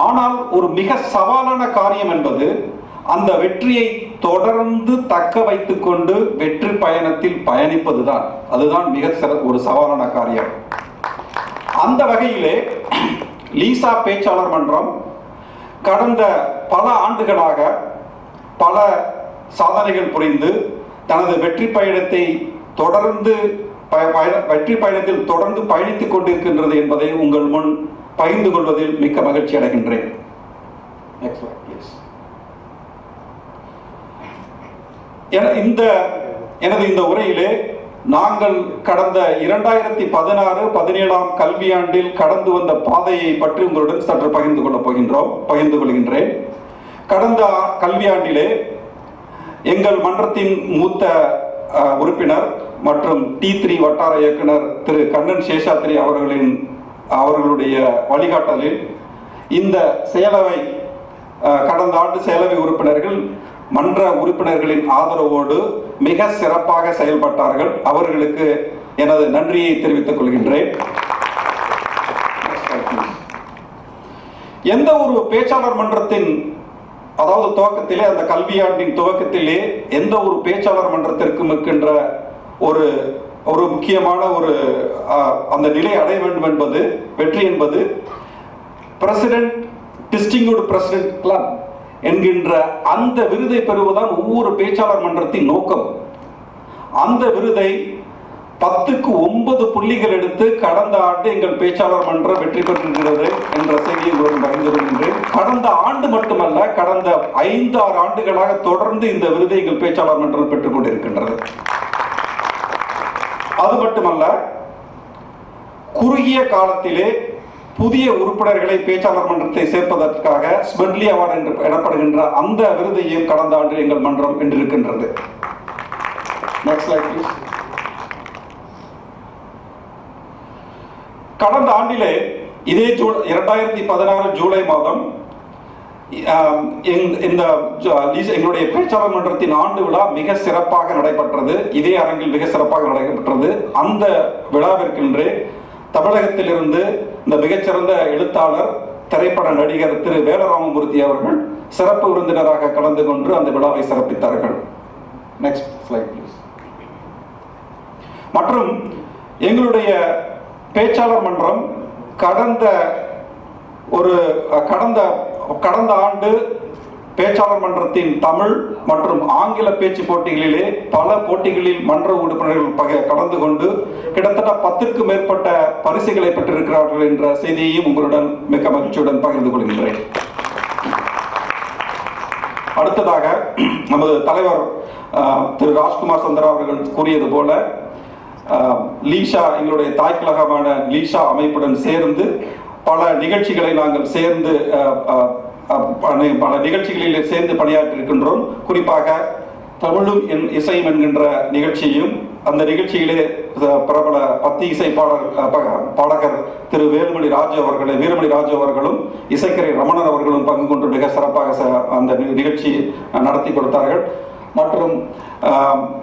ஆனால் ஒரு மிக சவாலான காரியம் என்பது அந்த வெற்றியை தொடர்ந்து தக்க வைத்துக் கொண்டு வெற்றி பயணத்தில் பயணிப்பதுதான். அதுதான் மிக ஒரு சவாலான காரியம். அந்த வகையிலே லீசா பேச்சாளர் மன்றம் கடந்த பல ஆண்டுகளாக பல சாதனைகள் புரிந்து தனது வெற்றி பயணத்தில் தொடர்ந்து பயணித்துக் கொண்டிருக்கின்றது என்பதை உங்கள் முன் பகிர்ந்து கொள்வதில் மிக்க மகிழ்ச்சி அடைகின்றேன். எனது இந்த உரையிலே நாங்கள் கடந்த 2016-17 கல்வியாண்டில் கடந்து வந்த பாதையை பற்றி உங்களுடன் சற்று பகிர்ந்து கொள்கின்றேன். கடந்த கல்வியாண்டிலே எங்கள் மன்றத்தின் மூத்த உறுப்பினர் மற்றும் T3 வட்டார இயக்குனர் திரு கண்ணன் சேஷாத்ரி அவர்களுடைய வழிகாட்டலில் இந்த செயலவை கடந்த ஆண்டு செயலவை உறுப்பினர்கள் மன்ற உறுப்பினர்களின் ஆதரவோடு மிக சிறப்பாக செயல்பட்டார்கள். அவர்களுக்கு எனது நன்றியை தெரிவித்துக் கொள்கின்றேன். எந்த ஒரு பேச்சாளர் மன்றத்தின் துவக்கத்திலே, அந்த கல்வியாண்டின் துவக்கத்திலே எந்த ஒரு பேச்சாளர் மன்றத்திற்கும் இருக்கின்ற ஒரு முக்கியமான அந்த நிலை அடைய வேண்டும் என்பது, வெற்றி என்பது பிரசிடென்ட் டிஸ்டிங்விஷ்டு பிரசிடென்ட் கிளப் என்கின்ற அந்த விருதை பெறுவதுதான் ஒவ்வொரு பேச்சாளர் மன்றத்தின் நோக்கம். அந்த விருதை 10க்கு 9 புள்ளிகள் எடுத்து கடந்த ஆண்டு எங்கள் பேச்சாளர் மன்றம் வெற்றி பெற்றிருக்கிறது என்ற செய்தியை உங்களுடன் பகிர்ந்து கொள்கின்றேன். கடந்த ஆண்டு மட்டுமல்ல, கடந்த 5-6 ஆண்டுகளாக தொடர்ந்து இந்த விருதை எங்கள் பேச்சாளர் மன்றம் பெற்றுக் கொண்டிருக்கின்றது. அது மட்டுமல்ல, குறுகிய காலத்திலே புதிய உறுப்பினர்களை பேச்சாளர் மன்றத்தை சேர்ப்பதற்காக ஸ்மெட்லி அவார்டு எனப்படுகின்ற அந்த விருதையும் கடந்த ஆண்டு எங்கள் மன்றம் வென்றிருக்கின்றது. Next slide please. கடந்த ஆண்டிலே இதே 2016 ஜூலை மாதம் எங்களுடைய பேச்சாளர் மன்றத்தின் ஆண்டு விழா மிக சிறப்பாக நடைபெற்றது. இதே அரங்கில் மிக சிறப்பாக நடைபெற்றது. அந்த விழாவிற்கென்றே தமிழகத்திலிருந்து இந்த மிகச்சிறந்த எழுத்தாளர், திரைப்பட நடிகர் திரு வேலராமமூர்த்தி அவர்கள் சிறப்பு விருந்தினராக கலந்து கொண்டு அந்த விழாவை சிறப்பித்தார்கள். Next slide please. மற்றும் எங்களுடைய பேச்சாளர் மன்றம் கடந்த ஆண்டு பேச்சாளர் மன்றத்தின் தமிழ் மற்றும் ஆங்கில பேச்சு போட்டிகளிலே பல போட்டிகளில் மன்ற உறுப்பினர்கள் கலந்து கொண்டு கிட்டத்தட்ட 10க்கும் மேற்பட்ட பரிசுகளை பெற்றிருக்கிறார்கள் என்ற செய்தியையும் உங்களுடன் மிக்க மகிழ்ச்சியுடன் பகிர்ந்து கொள்கின்றேன். அடுத்ததாக நமது தலைவர் திரு ராஜ்குமார் சந்திரா அவர்கள் கூறியது போல லீஷா, எங்களுடைய தாய்க்கழகமான லீஷா அமைப்புடன் சேர்ந்து பல நிகழ்ச்சிகளை நாங்கள் சேர்ந்து பல நிகழ்ச்சிகளில் சேர்ந்து பணியாற்றியிருக்கின்றோம். குறிப்பாக தமிழும் இசையும் என்கின்ற நிகழ்ச்சியும், அந்த நிகழ்ச்சியிலே பிரபல பத்தி இசை பாடகர் திரு வீரமணி ராஜு அவர்களும் இசைக்கரை ரமணன் அவர்களும் பங்கு கொண்டு மிக சிறப்பாக அந்த நிகழ்ச்சி நடத்தி கொடுத்தார்கள். மற்றும்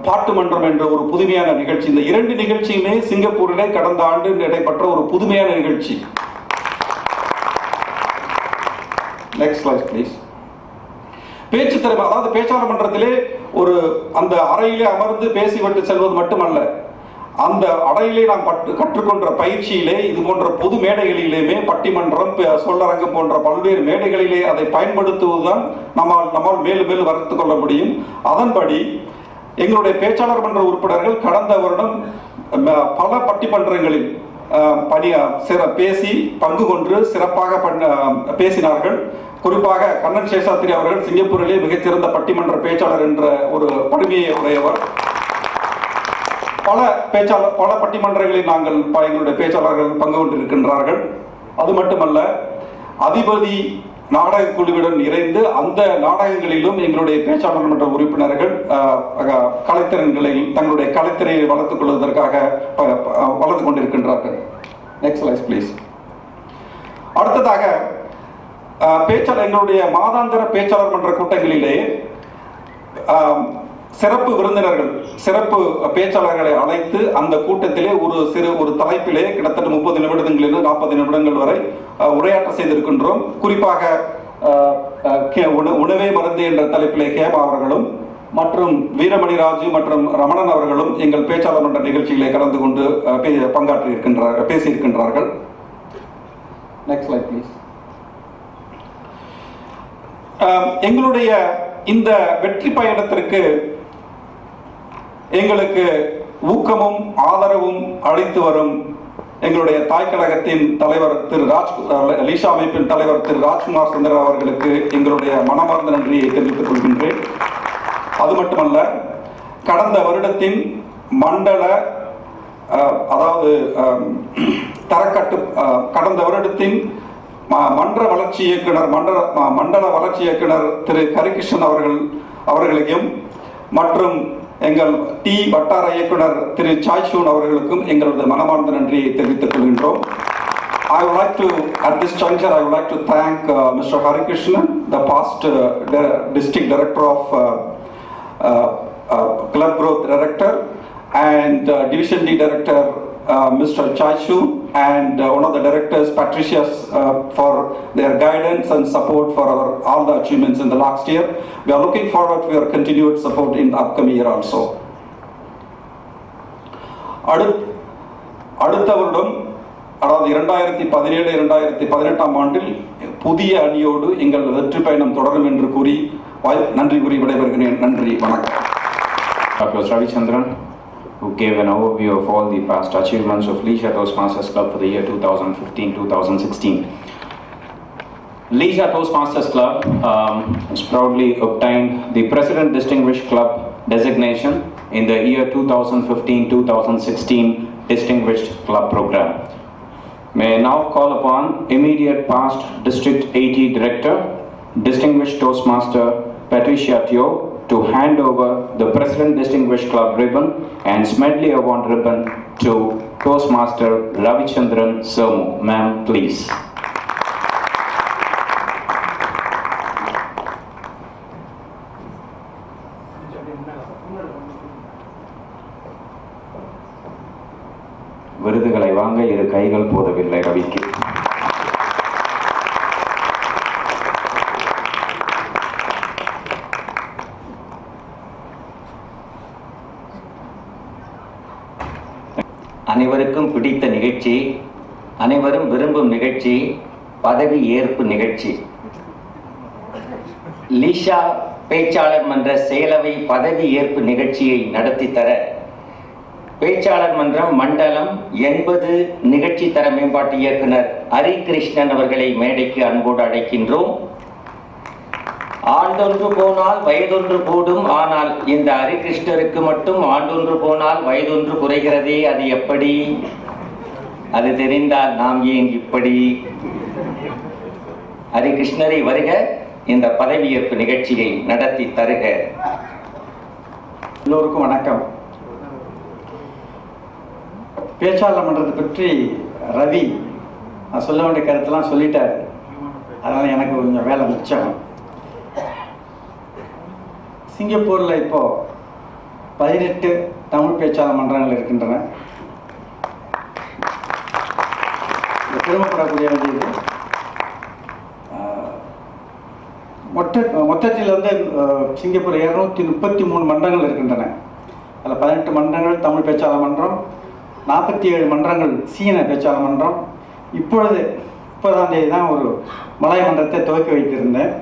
பாட்டு மன்றம் என்ற ஒரு புதுமையான நிகழ்ச்சி, இந்த 2 நிகழ்ச்சியுமே சிங்கப்பூரிலே கடந்த ஆண்டு நடைபெற்ற ஒரு புதுமையான நிகழ்ச்சி. Next slide please. பேச்சு திறமை, அதாவது பேச்சாளர் மன்றத்திலே ஒரு அந்த அறையிலே அமர்ந்து பேசிவிட்டு செல்வது மட்டுமல்ல, அந்த அறையிலே நாம் கற்றுக்கொண்ட பயிற்சியிலே இது போன்ற பொது மேடைகளிலேயுமே பட்டிமன்றம், சொல்லரங்கம் போன்ற பல்வேறு மேடைகளிலே அதை பயன்படுத்துவதுதான் நம்மால் மேலும் மேலும் வளர்த்து கொள்ள முடியும். அதன்படி எங்களுடைய பேச்சாளர் மன்ற உறுப்பினர்கள் கடந்த வருடம் பல பட்டிமன்றங்களில் பேசி பங்கு கொண்டு சிறப்பாக பேசினார்கள். குறிப்பாக கண்ணன் சேஷாத்திரி அவர்கள் சிங்கப்பூரிலே மிகச்சிறந்த பட்டிமன்ற பேச்சாளர் என்ற ஒரு படுமையை உடையவர். பல பட்டிமன்றங்களில் எங்களுடைய பேச்சாளர்கள் பங்கு கொண்டிருக்கின்றார்கள். அது மட்டுமல்ல, அதிபதி நாடக குழுவுடன் இணைந்து அந்த நாடகங்களிலும் எங்களுடைய பேச்சாளர் மன்ற உறுப்பினர்கள் தங்களுடைய கலைத்திரையை வளர்த்துக் கொள்வதற்காக வளர்த்து கொண்டிருக்கின்றார்கள். Next slide please. அடுத்ததாக எங்களுடைய மாதாந்திர பேச்சாளர் மன்ற கூட்டங்களிலே சிறப்பு விருந்தினர்கள், சிறப்பு பேச்சாளர்களை அழைத்து அந்த கூட்டத்திலே ஒரு தலைப்பிலே கிட்டத்தட்ட 30 நிமிடங்களிலிருந்து 40 நிமிடங்கள் வரை உரையாற்ற செய்திருக்கின்றோம். குறிப்பாக உணவே மருந்து என்ற தலைப்பிலே ஹேமா அவர்களும் மற்றும் வீரமணி ராஜு மற்றும் ரமணன் அவர்களும் எங்கள் பேச்சாளர் மன்ற நிகழ்ச்சிகளை கலந்து கொண்டு பேசியிருக்கின்றார்கள். Next slide please. எங்களுடைய இந்த வெற்றி பயணத்திற்கு எங்களுக்கு ஊக்கமும் ஆதரவும் அளித்து வரும் எங்களுடைய தாய்க்கழகத்தின் தலைவர் லீஷா அமைப்பின் தலைவர் திரு ராஜ்குமார் சந்திரா அவர்களுக்கு எங்களுடைய மனமார்ந்த நன்றியை தெரிவித்துக் கொள்கின்றேன். அது மட்டுமல்ல, கடந்த வருடத்தின் கடந்த வருடத்தின் மண்டல வளர்ச்சி இயக்குனர் திரு ஹரிகிருஷ்ணன் அவர்களையும் மற்றும் எங்கள் வட்டார இயக்குனர் திரு சாய்சூன் அவர்களுக்கும் எங்களது மனமார்ந்த நன்றியை தெரிவித்துக் கொள்கின்றோம். At this juncture, I would like to thank Mr. Harikrishnan, the past district director of Club Growth Director, and Division D Director Mr. Chaishu, and one of the directors, Patricia, for their guidance and support for all the achievements in the last year. We are looking forward to your continued support in the upcoming year also. அடுத்த வருடம், அதாவது 2017-2018 ஆண்டில் புதிய அணியோடு எங்கள் வெற்றி பயணம் தொடரும் என்று கூறி நன்றி கூறி விடைபெறுகிறேன். நன்றி, வணக்கம். Dr. Ravichandran, who gave an overview of all the past achievements of Lisha Toastmasters Club for the year 2015-2016. Lisha Toastmasters Club has proudly obtained the President Distinguished Club designation in the year 2015-2016 Distinguished Club Program. May I now call upon immediate past District 80 Director, Distinguished Toastmaster Patricia Teo, to hand over the President Distinguished Club ribbon and Smedley Award ribbon to Toastmaster Ravichandran Sermu. Ma'am, please. தாங்க இரு கைகள் போதவில்லை ரவிக்கு. அனைவருக்கும் பிடித்த நிகழ்ச்சி, அனைவரும் விரும்பும் நிகழ்ச்சி, பதவி ஏற்பு நிகழ்ச்சி. லீஷா பேச்சாளர் மன்ற செயலவை பதவி ஏற்பு நிகழ்ச்சியை நடத்தி தர பேச்சாளர் மன்றம் மண்டலம் 80 நிகழ்ச்சி தர மேம்பாட்டு இயக்குனர் ஹரிகிருஷ்ணன் அவர்களை மேடைக்கு அன்போடு அழைக்கின்றோம். ஆண்டொன்று போனால் வயதொன்று கூடும், ஆனால் இந்த ஹரிகிருஷ்ணருக்கு மட்டும் ஆண்டொன்று போனால் வயதொன்று குறைகிறதே, அது எப்படி? அது தெரிந்தால் நாம் ஏன் இப்படி? ஹரிகிருஷ்ணரை வருக, இந்த பதவியேற்பு நிகழ்ச்சியை நடத்தி தருக. எல்லோருக்கும் வணக்கம். பேச்சாளர் மன்றத்தை பற்றி ரவி நான் சொல்ல வேண்டிய கருத்தெல்லாம் சொல்லிட்டார். அதனால் எனக்கு கொஞ்சம் வேலை மிச்சம். சிங்கப்பூரில் இப்போது 18 தமிழ் பேச்சாளர் மன்றங்கள் இருக்கின்றன. பெருமைப்படக்கூடிய வேண்டியது. மொத்தத்தில் வந்து சிங்கப்பூர் 233 மன்றங்கள் இருக்கின்றன. அதில் 18 மன்றங்கள் தமிழ் பேச்சாளர் மன்றம், 47 மன்றங்கள் சீன பேச்சாளர் மன்றம். இப்பொழுது 30ஆம் தேதி தான் ஒரு மலாய் மன்றத்தை துவக்கி வைத்திருந்தேன்.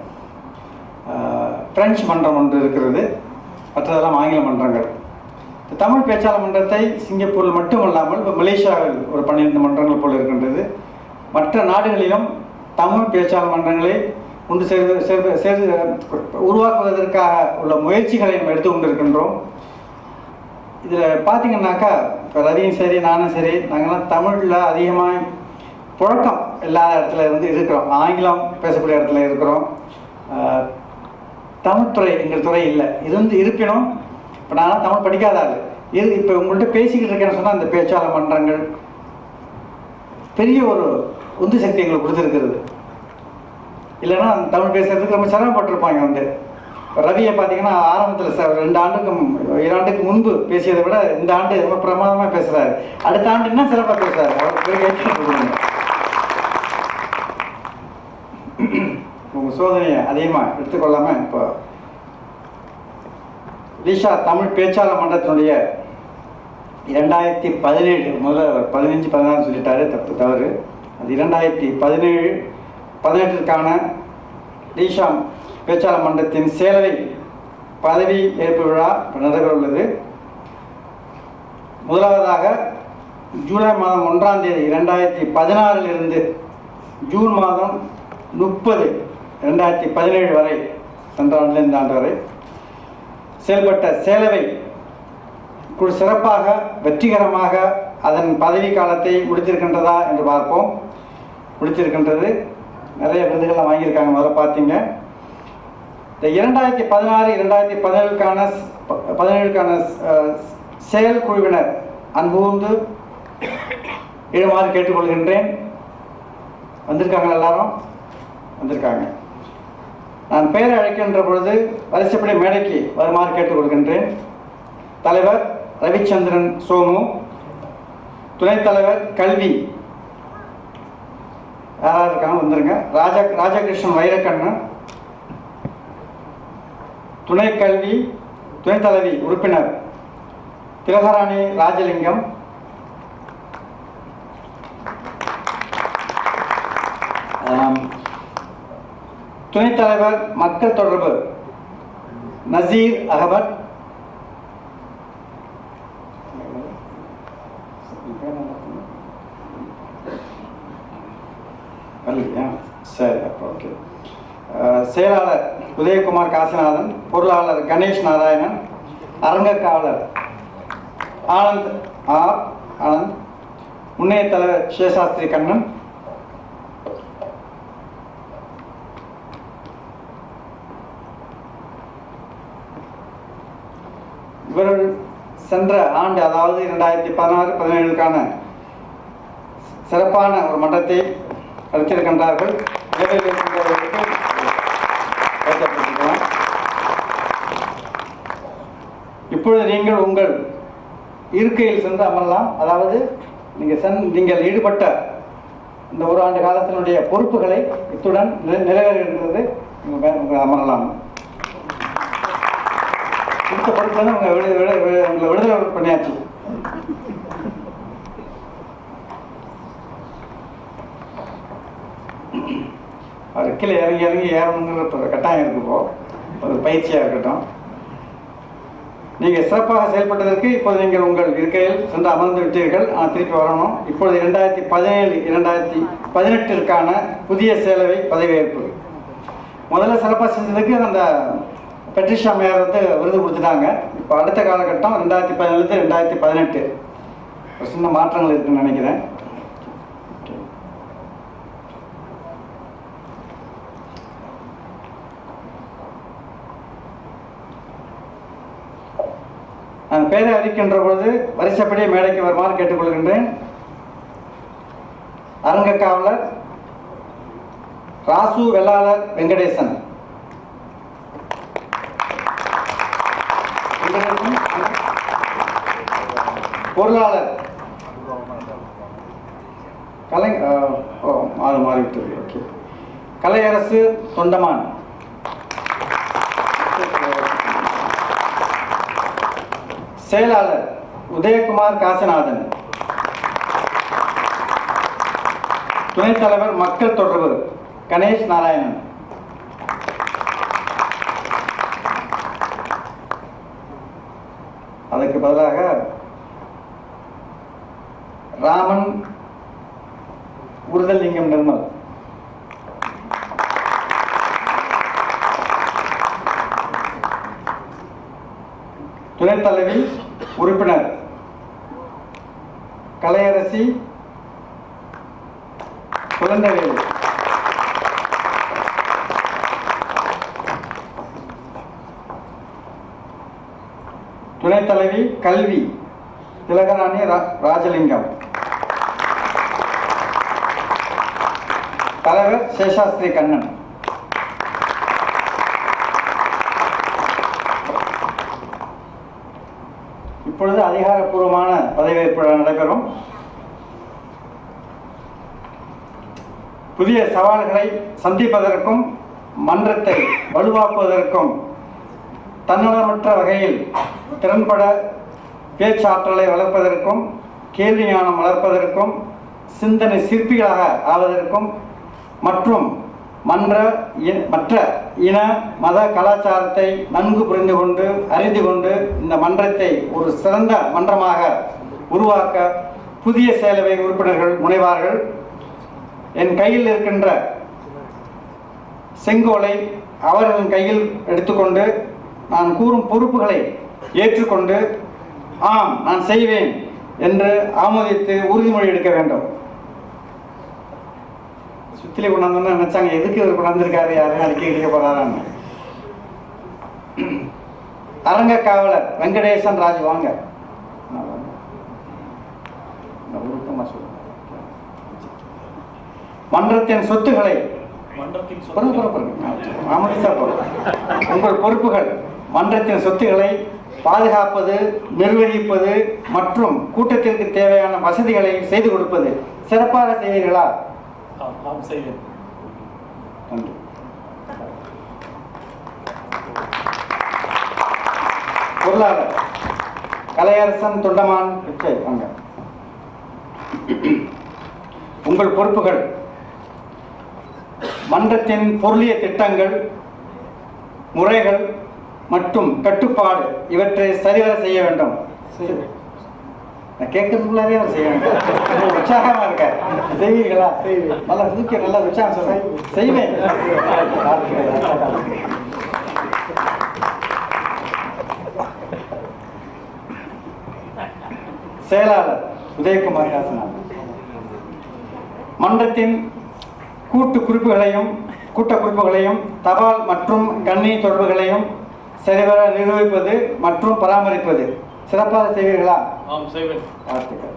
பிரெஞ்சு மன்றம் ஒன்று இருக்கிறது, மற்றதெல்லாம் ஆங்கில மன்றங்கள். தமிழ் பேச்சாளர் மன்றத்தை சிங்கப்பூரில் மட்டுமல்லாமல் இப்போ மலேசியாவில் ஒரு 12 மன்றங்கள் போல் இருக்கின்றது. மற்ற நாடுகளிலும் தமிழ் பேச்சாளர் மன்றங்களை ஒன்று சேர்ந்து உருவாக்குவதற்காக உள்ள முயற்சிகளை நம்ம எடுத்து கொண்டிருக்கின்றோம். இதில் பார்த்தீங்கன்னாக்கா இப்போ ரவியும் சரி நானும் சரி நாங்கள்லாம் தமிழில் அதிகமாக புழக்கம் இல்லாத இடத்துல இருந்து இருக்கிறோம். ஆங்கிலம் பேசக்கூடிய இடத்துல இருக்கிறோம். தமிழ்துறை எங்கள் துறை இல்லை. இருப்பினும் இப்போ நான்லாம் தமிழ் படிக்காத ஆள். இப்போ உங்கள்கிட்ட பேசிக்கிட்டு இருக்கேன்னு சொன்னால் அந்த பேச்சாளர் மன்றங்கள் பெரிய ஒரு உந்து சக்தி எங்களுக்கு கொடுத்துருக்கிறது. இல்லைன்னா தமிழ் பேசுறதுக்கு ரொம்ப சிரமப்பட்டிருப்பாங்க. வந்து ரவியை பார்த்தீங்கன்னா ஆரம்பத்தில் 2 ஆண்டுக்கு முன்பு பேசியதை விட இந்த ஆண்டு ரொம்ப பிரமாதமாக பேசுகிறாரு. அடுத்த ஆண்டு இன்னும் சிறப்பாக பேசுகிறாரு. அவர் உங்கள் சோதனையை அதிகமாக எடுத்துக்கொள்ளாமல் இப்போ லீஷா தமிழ் பேச்சாளர் மன்றத்தினுடைய 2017 முதல்ல 15-16 சொல்லிட்டாரு, தவறு. அது 2017-18க்கான லீஷா பேச்சாளர் மன்றத்தின் சேலவை பதவி ஏற்பு விழா நடைபெற உள்ளது. முதலாவதாக ஜூலை மாதம் 1ஆம் தேதி 2016 ஜூன் மாதம் 30 2017 வரை, சென்ற ஆண்டில் இந்த ஆண்டு வரை செயல்பட்ட சேலவை குழு சிறப்பாக வெற்றிகரமாக அதன் பதவி காலத்தை முடித்திருக்கின்றதா என்று பார்ப்போம். முடித்திருக்கின்றது. நிறைய விருதுகளை வாங்கியிருக்காங்க. முதல்ல பார்த்தீங்க. இந்த 2016-2017க்கான செயல் குழுவினர் அன்பூர்ந்து எழுமாறு கேட்டுக்கொள்கின்றேன். வந்திருக்காங்க, எல்லாரும் வந்திருக்காங்க. நான் பெயரை அழைக்கின்ற பொழுது வரிசைப்படி மேடைக்கு வருமாறு கேட்டுக்கொள்கின்றேன். தலைவர் ரவிச்சந்திரன் சோமு, துணைத் தலைவர் கல்வி யாராவது இருக்காங்க வந்துருங்க. ராஜகிருஷ்ணன் வைரக்கண்ணன், துணைத் தலைவி உறுப்பினர் திலகராணி ராஜலிங்கம், துணைத் தலைவர் மக்கள் தொடர்பு நசீர் அகமத், சரி, அப்போ ஓகே. செயலாளர் உதயகுமார் காசிநாதன், பொருளாளர் கணேஷ் நாராயணன், அரங்கக்காவலர் ஆனந்த் ஆனந்த், முன்னைய தலைவர் சேஷாஸ்திரி கண்ணன், இவர்கள் சென்ற ஆண்டு, அதாவது 2016-17க்கான சிறப்பான ஒரு மன்றத்தை நடத்தியிருக்கின்றார்கள். இப்பொழுது நீங்கள் உங்கள் இருக்கையில் சென்று அமரலாம். அதாவது நீங்கள் ஈடுபட்ட இந்த ஒரு ஆண்டு காலத்தினுடைய பொறுப்புகளை இத்துடன் நிறைவேறுகிறது. உங்கள் அமரலாம். இந்த பொறுப்பு வந்து உங்களை விடுதலை பண்ணியாச்சு. அவர் கீழே இறங்கி ஏறணுங்கிற கட்டாயம் இருக்கு. இப்போ ஒரு பயிற்சியாக இருக்கட்டும். நீங்கள் சிறப்பாக செயல்பட்டதற்கு இப்போது நீங்கள் உங்கள் இருக்கையில் சென்று அமர்ந்து விட்டீர்கள். திருப்பி வரணும். இப்பொழுது 2017-2018ற்கான புதிய சேலவை பதவியேற்பு. முதல்ல சிறப்பாக செஞ்சதுக்கு அந்த பெட்ரிஷா மேயர் வந்து விருது கொடுத்துட்டாங்க. இப்போ அடுத்த காலகட்டம் 2017-2018 ஒரு சின்ன மாற்றங்கள் இருக்குன்னு நினைக்கிறேன். நான் பேரை அறிக்கின்ற பொழுது வரிசைப்படியே மேடைக்கு வருமாறு கேட்டுக்கொள்கின்றேன். அரங்க காவலர் ராசு வெள்ளாளர் வெங்கடேசன், பொருளாளர் மாறிவிட்டது. ஓகே. கலையரசு தொண்டமான், செயலாளர் உதயகுமார் காசிநாதன், துணைத் தலைவர் மக்கள் தொடர்பு கணேஷ் நாராயணன், அதற்கு பதிலாக ராமன் உறுதலிங்கம் நிர்மல், துணைத் தலைவி உறுப்பினர் கலையரசி குழந்தைவேலு, துணைத் தலைவி கல்வி திலகராணி ராஜலிங்கம், தலைவர் சேஷாஸ்திரி கண்ணன். இப்பொழுது அதிகாரப்பூர்வமான பதவியேற்பு நடைபெறும். புதிய சவால்களை சந்திப்பதற்கும் மன்றத்தை வலுவாக்குவதற்கும் தன்னலமற்ற வகையில் திறன்பட பேச்சாற்றலை வளர்ப்பதற்கும் கேள்வி ஞானம் வளர்ப்பதற்கும் சிந்தனை சிற்பிகளாக ஆவதற்கும் மற்றும் மற்ற இன மத கலாச்சாரத்தை நன்கு புரிந்து கொண்டு அறிந்து கொண்டு இந்த மன்றத்தை ஒரு சிறந்த மன்றமாக உருவாக்க புதிய சேலவை உறுப்பினர்கள் முனைவார்கள். என் கையில் இருக்கின்ற செங்கோலை அவர்களின் கையில் எடுத்துக்கொண்டு நான் கூறும் பொறுப்புகளை ஏற்றுக்கொண்டு ஆம் நான் செய்வேன் என்று ஆமோதித்து உறுதிமொழி எடுக்க வேண்டும். சுத்திலே கொண்டாந்தோன்னு நினைச்சாங்க, எதுக்கு இவர் கொண்டாந்துருக்காரு, யாரும் அடிக்க இடிக்க போறாரான்னு. அரங்க காவலர் வெங்கடேசன் ராஜ் வாங்க. மன்றத்தின் சொத்துக்களை உங்கள் பொறுப்புகள் மன்றத்தின் சொத்துக்களை பாதுகாப்பது, நிர்வகிப்பது மற்றும் கூட்டத்திற்கு தேவையான வசதிகளை செய்து கொடுப்பது. சிறப்பாக செய்வீர்களா? நன்றி. பொருளாளர் கலையரசன் தொண்டமான் வாங்க. உங்கள் பொறுப்புகள் மன்றத்தின் பொருளிய திட்டங்கள், முறைகள் மற்றும் கட்டுப்பாடு இவற்றை சரிவர செய்ய வேண்டும். நான் கேட்கறதுக்குள்ளாரே அவர் செய்ய வேண்டும். உற்சாகமா இருக்க செய்வீங்களா? நல்லா தூக்கி நல்லா உற்சாகம் சொல்ல செய்வேன். செயலாளர் உதயகுமார் காசிநாதன் மன்றத்தின் கூட்ட குறிப்புகளையும் தபால் மற்றும் கணினி தொடர்புகளையும் சரிவர நிர்வகிப்பது மற்றும் பராமரிப்பது. சிறப்பாக செய்வீர்களா? வாழ்த்துக்கள்.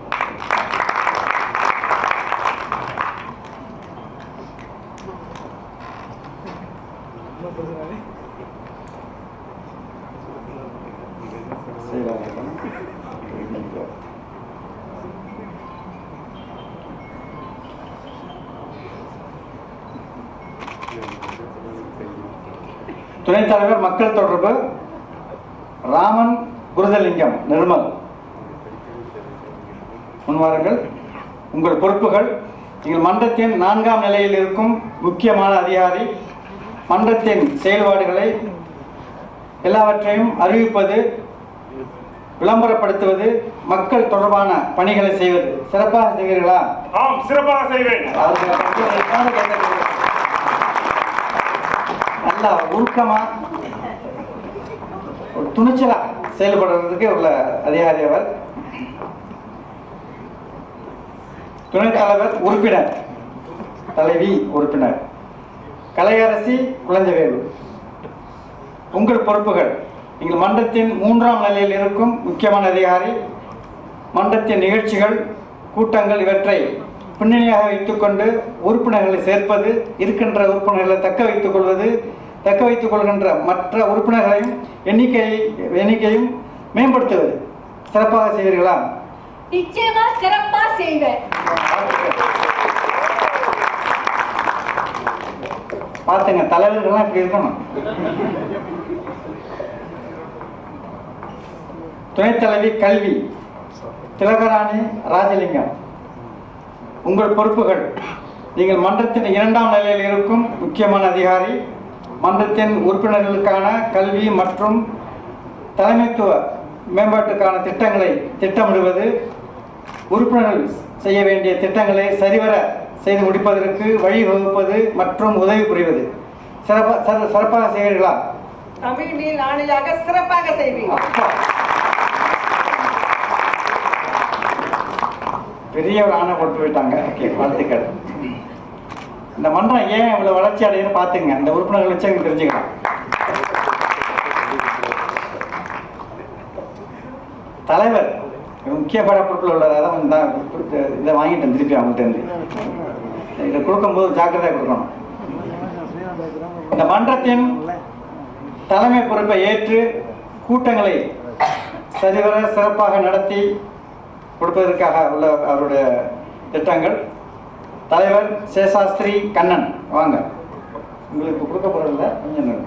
துணைத் தலைவர் மக்கள் தொடர்பு ராமன் குருதலிங்கம் நிர்மல். முன்வாருங்கள். உங்கள் பொறுப்புகள்: நீங்கள் மன்றத்தின் 4ஆம் நிலையில் இருக்கும் முக்கியமான அதிகாரி. மன்றத்தின் செயல்பாடுகளை எல்லாவற்றையும் அறிவிப்பது, விளம்பரப்படுத்துவது, மக்கள் தொடர்பான பணிகளை செய்வது. சிறப்பாக செய்வீர்களா? ஆம், சிறப்பாக செய்வேன். நல்லா உருக்கமா ஒரு துணிச்சலா செயல்படுறதுக்கு உள்ள அதிகாரி அவர். துணைத் தலைவர் உறுப்பினர் தலைவி உறுப்பினர் கலையரசி குழந்தைவேலு. உங்கள் பொறுப்புகள்: நீங்கள் மன்றத்தின் 3ஆம் நிலையில் இருக்கும் முக்கியமான அதிகாரி. மன்றத்தின் நிகழ்ச்சிகள், கூட்டங்கள் இவற்றை பின்னணியாக வைத்துக்கொண்டு உறுப்பினர்களை சேர்ப்பது, இருக்கின்ற உறுப்பினர்களை தக்க வைத்துக் கொள்கின்ற மற்ற உறுப்பினர்களையும் எண்ணிக்கையும் மேம்படுத்துவது. சிறப்பாக செய்வீர்களா? நிச்சயமா சிறப்பாக செய்வேன். பார்த்துங்க, தலைவர்கள்லாம் இப்படி இருக்கணும். துணைத் தலைவி கல்வி திலகராணி ராஜலிங்கம். உங்கள் பொறுப்புகள்: நீங்கள் மன்றத்தின் 2ஆம் நிலையில் இருக்கும் முக்கியமான அதிகாரி. மன்றத்தின் உறுப்பினர்களுக்கான கல்வி மற்றும் தலைமைத்துவ மேம்பாட்டுக்கான திட்டங்களை திட்டமிடுவது, உறுப்பினர்கள் செய்ய வேண்டிய திட்டங்களை சரிவர செய்து முடிப்பதற்கு வழிவகுப்பது மற்றும் உதவி புரிவது. சிறப்பாக செய்வீர்களா? தமிழ் நீர் ஆணையாக சிறப்பாக செய்வீங்க. பெரிய ஒரு ஆணை போட்டு போயிட்டாங்க. ஓகே, வாழ்த்துக்கள். இந்த மன்றம் ஏன் இவ்வளவு வளர்ச்சி அடையுன்னு பார்த்துங்க. இந்த உறுப்பினர்கள் வச்சு எங்களுக்கு தெரிஞ்சுக்கலாம். தலைவர் முக்கியப்பட பொறுப்பில் உள்ளது. அதான் இதை வாங்கிட்டேன் திருப்பி அவங்கள்ட்ட இருந்து. இதை கொடுக்கும்போது ஜாக்கிரதையாக கொடுக்கணும். இந்த மன்றத்தின் தலைமை பொறுப்பை ஏற்று கூட்டங்களை சரிவர சிறப்பாக நடத்தி கொடுப்பதற்காக உள்ள அவருடைய திட்டங்கள். தலைவர் சேஷாஸ்திரி கண்ணன், வாங்க. உங்களுக்கு கொடுக்கப்படுறதில்ல, கொஞ்சம்.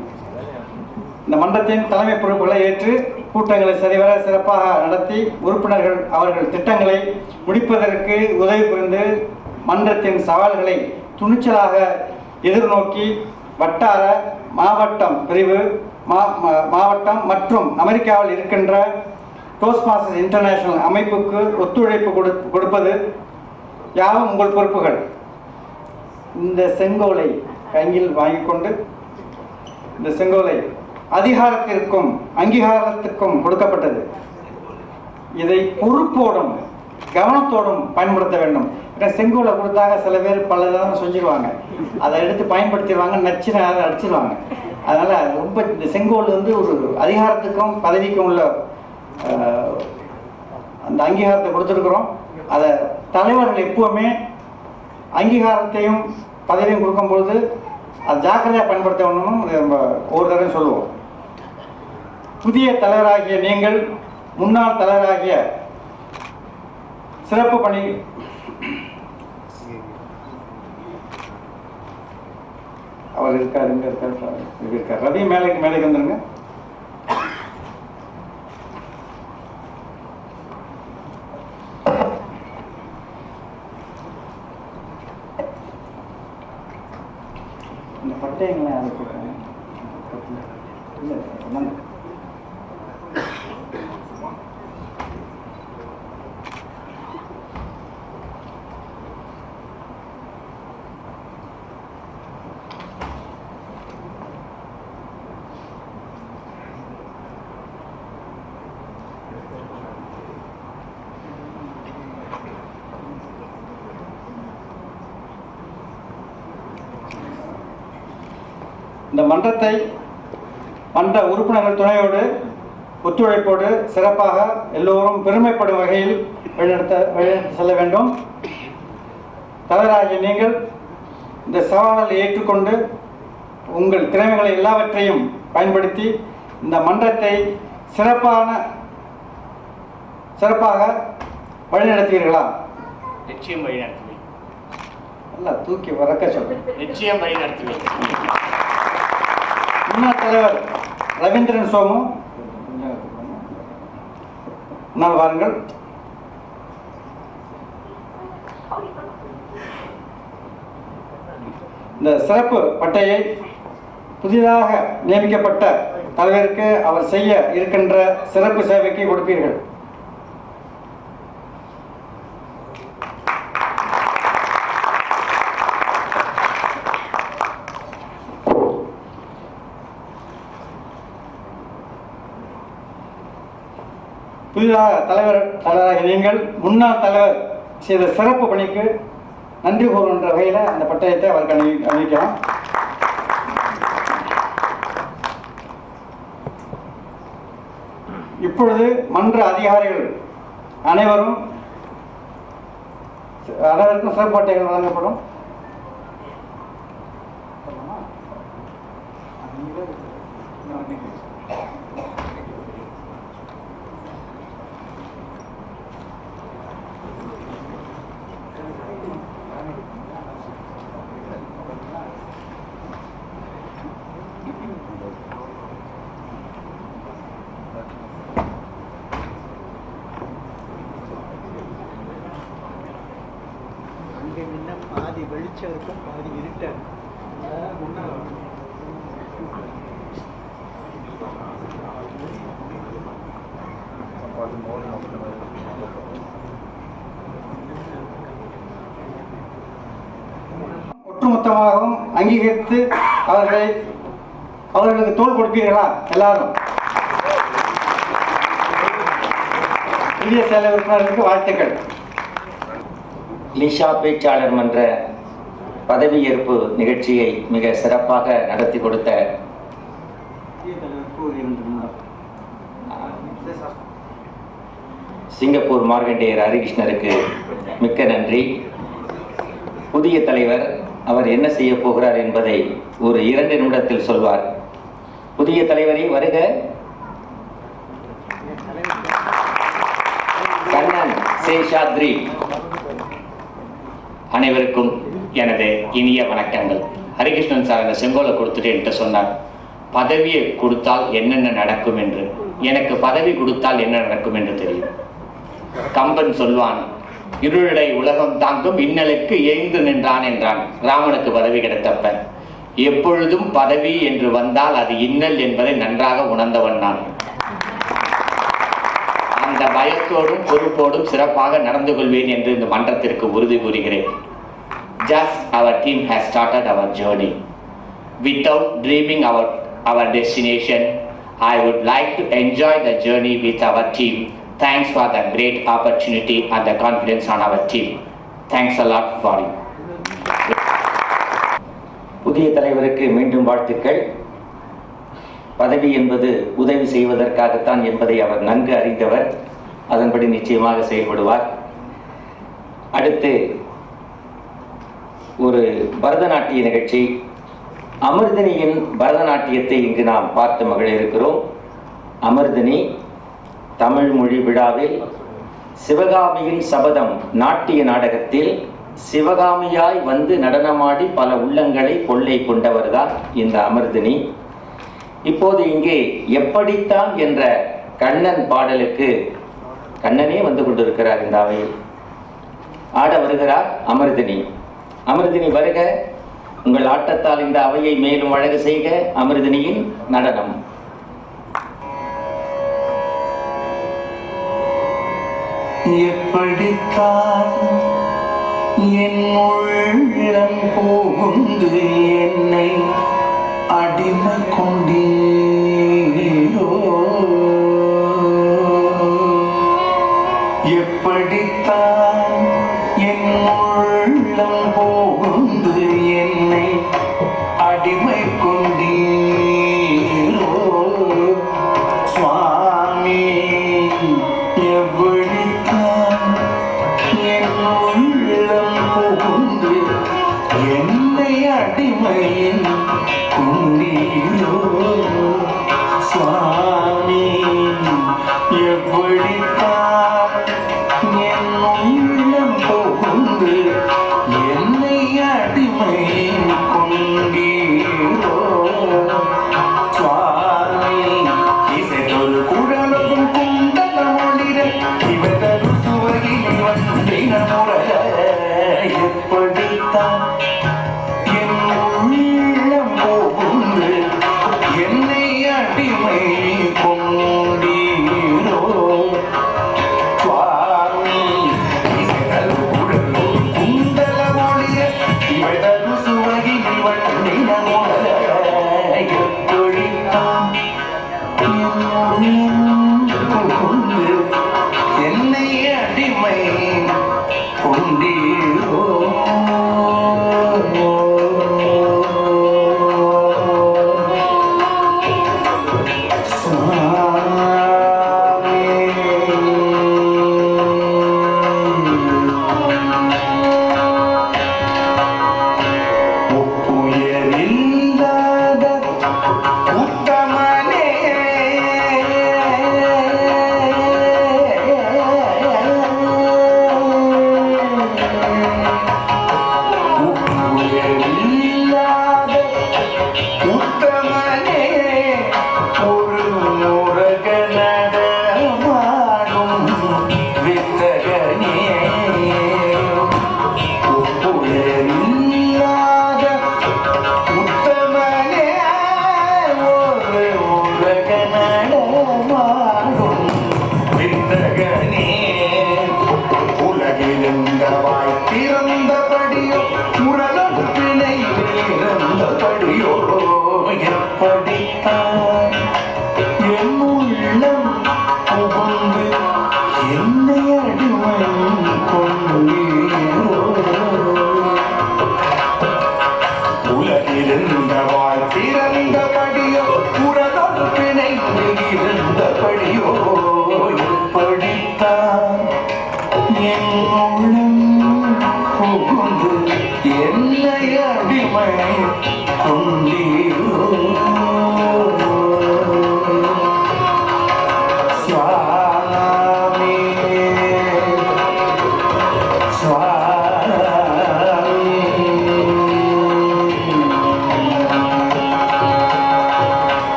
இந்த மன்றத்தின் தலைமை பொறுப்புகளை ஏற்று கூட்டங்களை சரிவர சிறப்பாக நடத்தி உறுப்பினர்கள் அவர்கள் திட்டங்களை முடிப்பதற்கு உதவி புரிந்து மன்றத்தின் சவால்களை துணிச்சலாக எதிர்நோக்கி வட்டார, மாவட்டம் பிரிவு, மாவட்டம் மற்றும் அமெரிக்காவில் இருக்கின்ற டோஸ்ட்மாஸ்டர்ஸ் இன்டர்நேஷனல் அமைப்புக்கு ஒத்துழைப்பு கொடுப்பது யாவும் உங்கள் பொறுப்புகள். இந்த செங்கோலை கையில் வாங்கிக் கொண்டு, இந்த செங்கோலை அதிகாரத்திற்கும் அங்கீகாரத்திற்கும் கொடுக்கப்பட்டது. இதை பொறுப்போடும் கவனத்தோடும் பயன்படுத்த வேண்டும். செங்கோலை கொடுத்தாக சில பேர் பலதான் செஞ்சிருவாங்க, அதை எடுத்து பயன்படுத்திடுவாங்க, நச்சுன்னு அதை அடிச்சிருவாங்க. அதனால ரொம்ப இந்த செங்கோல் ஒரு அதிகாரத்துக்கும் பதவிக்கும் உள்ள அந்த அங்கீகாரத்தை கொடுத்துருக்குறோம். அதை தலைவர்கள் எப்பவுமே அங்கீகாரத்தையும் பதவியும் கொடுக்கும்பொழுது அது ஜாக்கிரதையாக பயன்படுத்த வேணும்னு நம்ம ஒவ்வொரு தடவையும் சொல்லுவோம். புதிய தலைவராகிய நீங்கள் முன்னாள் தலைவராகிய சிறப்பு பணி அவர் இருக்கார், இங்க இருக்கார். ரவி மேலே வந்துருங்க. இந்த பட்டயங்களை அனுப்பிட்டாங்க. இந்த மன்றத்தை மன்ற உறுப்பினர்கள் துணையோடு ஒத்துழைப்போடு சிறப்பாக எல்லோரும் பெருமைப்படும் வகையில் வழிநடத்தி செல்ல வேண்டும். தலைவராகிய நீங்கள் இந்த சவால்களை ஏற்றுக்கொண்டு உங்கள் திறமைகளை எல்லாவற்றையும் பயன்படுத்தி இந்த மன்றத்தை சிறப்பாக வழிநடத்துவீர்களா? நிச்சயம் வழிநடத்துவேன். நல்லா தூக்கி வரக்க சொல்றேன். நிச்சயம் வழி நடத்துவேன். முன்னாள் தலைவர் ரவீந்திரன் சோமு, முன்னால் வாருங்கள். இந்த சிறப்பு பட்டையை புதிதாக நியமிக்கப்பட்ட தலைவருக்கு அவர் செய்ய இருக்கின்ற சிறப்பு சேவைக்கு கொடுப்பீர்கள். புதிதாக தலைவராக நீங்கள் முன்னாள் தலைவர் செய்த சிறப்பு பணிக்கு நன்றி கூறுகின்ற வகையில் அந்த பட்டயத்தை அவருக்கு அணிவிக்கலாம். இப்பொழுது மன்ற அதிகாரிகள் அனைவருக்கும் சிறப்பு பட்டைகள் வழங்கப்படும். பாதி வெளிச்சம் இருக்கும், பாதி இருட்ட. ஒட்டுமொத்தமாகவும் அங்கீகரித்து அவர்களுக்கு தோள் கொடுப்பீர்களா? எல்லாரும் புதிய செயல் உறுப்பினர்களுக்கு வாழ்த்துக்கள். லிஷா பேச்சாளர் மன்ற பதவியேற்பு நிகழ்ச்சியை மிக சிறப்பாக நடத்தி கொடுத்த சிங்கப்பூர் மார்க்கண்டேயர் ஹரிகிருஷ்ணருக்கு மிக்க நன்றி. புதிய தலைவர் அவர் என்ன செய்ய போகிறார் என்பதை ஒரு 2 நிமிடத்தில் சொல்வார். புதிய தலைவரை வருக. கண்ணன் சேஷாத்ரி. அனைவருக்கும் எனது இனிய வணக்கங்கள். ஹரிகிருஷ்ணன் சார் அந்த செங்கோலை கொடுத்துட்டு என்கிட்ட சொன்னார், பதவியை கொடுத்தால் என்னென்ன நடக்கும் என்று. எனக்கு பதவி கொடுத்தால் என்ன நடக்கும் என்று தெரியும். கம்பன் சொல்வான், இருளடை உலகம் தாங்கும் இன்னலுக்கு எய்ந்து நின்றான் என்றான் ராமனுக்கு பதவி கிடைத்தப்ப. எப்பொழுதும் பதவி என்று வந்தால் அது இன்னல் என்பதை நன்றாக உணர்ந்தவன் நான். அந்த பயத்தோடும் பொறுப்போடும் சிறப்பாக நடந்து கொள்வேன் என்று இந்த மன்றத்திற்கு உறுதி கூறுகிறேன். Just our team has started our journey. Without dreaming our destination, I would like to enjoy the journey with our team. Thanks for the great opportunity and the confidence on our team. Thanks a lot for you. புதிய தலைவருக்கு மீண்டும் வாழ்த்துக்கள். பதவி என்பது உதவி செய்வதற்காகத்தான் என்பதை அவர் நன்கு அறிந்தவர். அதன்படி நிச்சயமாக செயல்படுவார். அடுத்து ஒரு பரதநாட்டிய நிகழ்ச்சி, அமிர்தினியின் பரதநாட்டியத்தை இங்கு நாம் பார்த்து மகிழ இருக்கிறோம். அமிர்தினி தமிழ் மொழி விழாவில் சிவகாமியின் சபதம் நாட்டிய நாடகத்தில் சிவகாமியாய் வந்து நடனமாடி பல உள்ளங்களை கொள்ளை கொண்டவர்தான் இந்த அமிர்தினி. இப்போது இங்கே எப்படித்தான் என்ற கண்ணன் பாடலுக்கு கண்ணனே வந்து கொண்டிருக்கிறார். இந்த அவையில் ஆட வருகிறார் அமிர்தினி. அமிர்தினி வருக. உங்கள் ஆட்டத்தால் இந்த அவையை மேலும் அழகு செய்க. அமிர்தினியின் நடனம். எப்படித்தான் என் உள்ளம் புகுந்து என்னை அடிமை கொண்டீரோ, எப்படித்தான் என் உள்ளம் புகுந்து என்னை அடிமை கொண்டீரோ சுவாமி, எப்படித்தான் என் உள்ளம் புகுந்து என்னை அடிமையின் கொண்டீரோ சுவாமி, எப்படித்தான் என் உள்ளம் புகுந்து என்னை எப்படித்தான் என்னை அடிமை கொண்டீரோ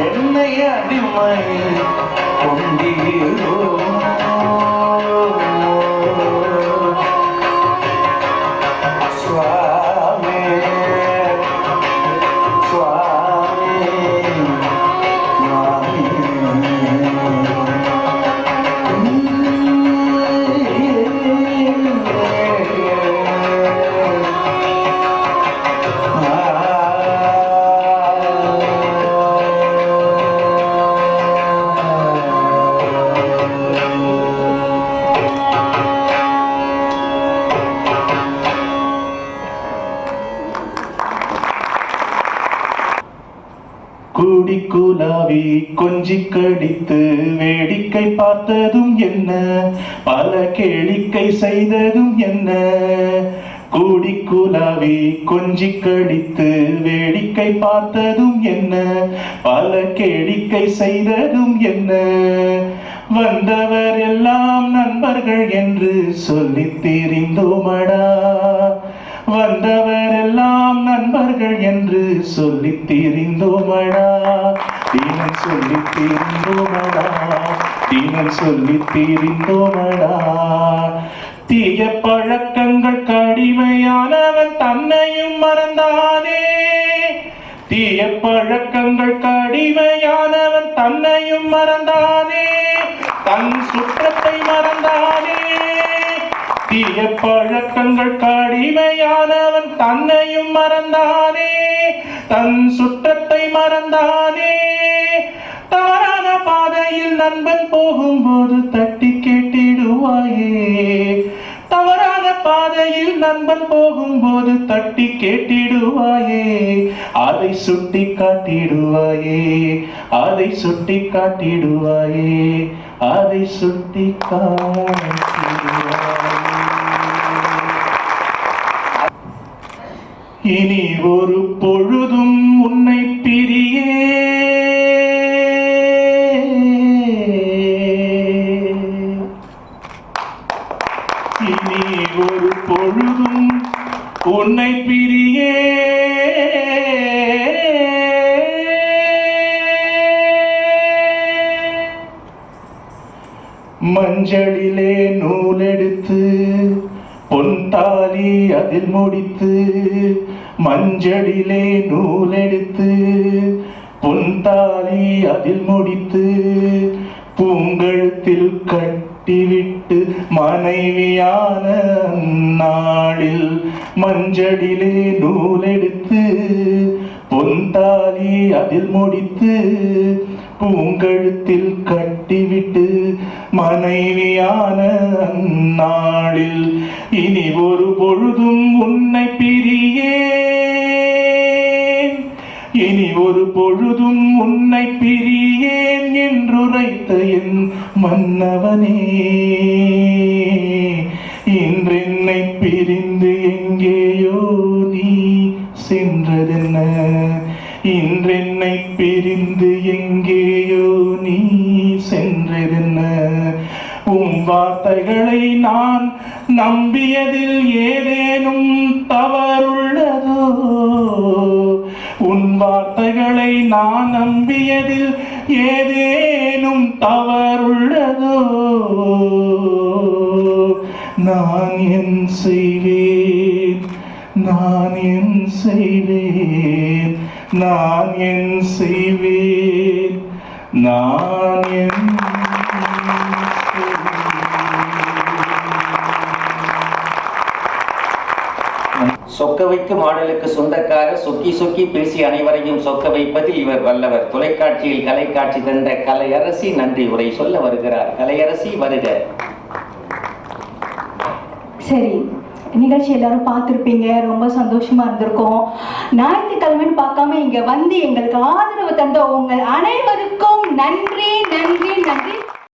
என்னை அடிமை கொண்டீரோ கொஞ்சி கடித்து வேடிக்கை பார்த்ததும் என்ன, பல கேளிக்கை செய்ததும் என்ன. கூடி குலாவி கொஞ்சி கடித்து வேடிக்கை பார்த்ததும் என்ன, பல கேளிக்கை செய்ததும் என்ன. வந்தவர் எல்லாம் நண்பர்கள் என்று சொல்லி தெரிந்தோமடா, வந்தவர் எல்லாம் நண்பர்கள் என்று சொல்லி தெரிந்தோமடா. தினம் சொல்லி தெரிந்தோமடா, தினம் சொல்லி தெரிந்தோமடா. தீய பழக்கங்கள் கடிமையானவன் தன்னையும் மறந்தானே, தீய பழக்கங்கள் கடிமையானவன் தன்னையும் மறந்தானே, தன் சுற்றத்தை மறந்தானே. தீய பழக்கங்கள் கடிமையானவன் தன்னையும் மறந்தானே, தன் சுற்றத்தை மறந்தானே. தவறான பாதையில் நண்பன் போகும்போது தட்டி கேட்டிடுவாயே, தவறான பாதையில் நண்பன் போகும்போது தட்டி கேட்டிடுவாயே. அதை சுட்டி காட்டிடுவாயே, அதை சுட்டி காட்டிடுவாயே, அதை சுட்டி காட்டிடுவாயே. இனி ஒரு பொழுதும் உன்னை பிரியே, இனி ஒரு பொழுதும் உன்னை பிரியே. மஞ்சளிலே நூலெடுத்து பொன் தாலி அதில் முடித்து, மஞ்சளிலே நூலெடுத்து பொன் தாலி அதில் முடித்து, பூங்கழுத்தில் கட்டிவிட்டு மனைவியான நாளில். மஞ்சளிலே நூலெடுத்து பொன் தாலி அதில் முடித்து, பூங்கழுத்தில் கட்டிவிட்டு மனைவியான நாளில். இனி ஒரு பொழுதும் உன்னை பிரியேன், இனி ஒரு பொழுதும் உன்னை பிரியேன் என்றுரைத்த என் மன்னவனே. இன்றென்னை பிரிந்து எங்கேயோ நீ சென்றதென்ன, இன்றென்னை பிரிந்து எங்கேயோ நீ சென்றதென்ன. உன் வார்த்தைகளை நான் நம்பியதில் ஏதேனும் தவறுள்ளதோ, உன் வார்த்தைகளை நான் நம்பியதில் ஏதேனும் தவறுள்ளதோ. நான் என் செய்வேன், நான் என் செய்வேன், நான் என் செய்வேன், நான் என் சொக்க வைக்கும் ஆடலுக்கு சொந்தக்காரர், சொக்கி சொக்கி பேசி அனைவரையும் சொக்க வைப்பதில் இவர் வல்லவர். தொலைக்காட்சியில் கலைக்காட்சி தந்த கலையரசி நன்றி உரை சொல்ல வருகிறார். கலையரசி வருக. சரி, நிகழ்ச்சி எல்லாரும் பார்த்துருப்பீங்க, ரொம்ப சந்தோஷமா இருந்திருக்கோம். ஞாயிற்றுக்கிழமைன்னு பார்க்காம இங்க வந்து எங்களுக்கு ஆதரவு தந்த உங்கள் அனைவருக்கும் நன்றி நன்றி நன்றி.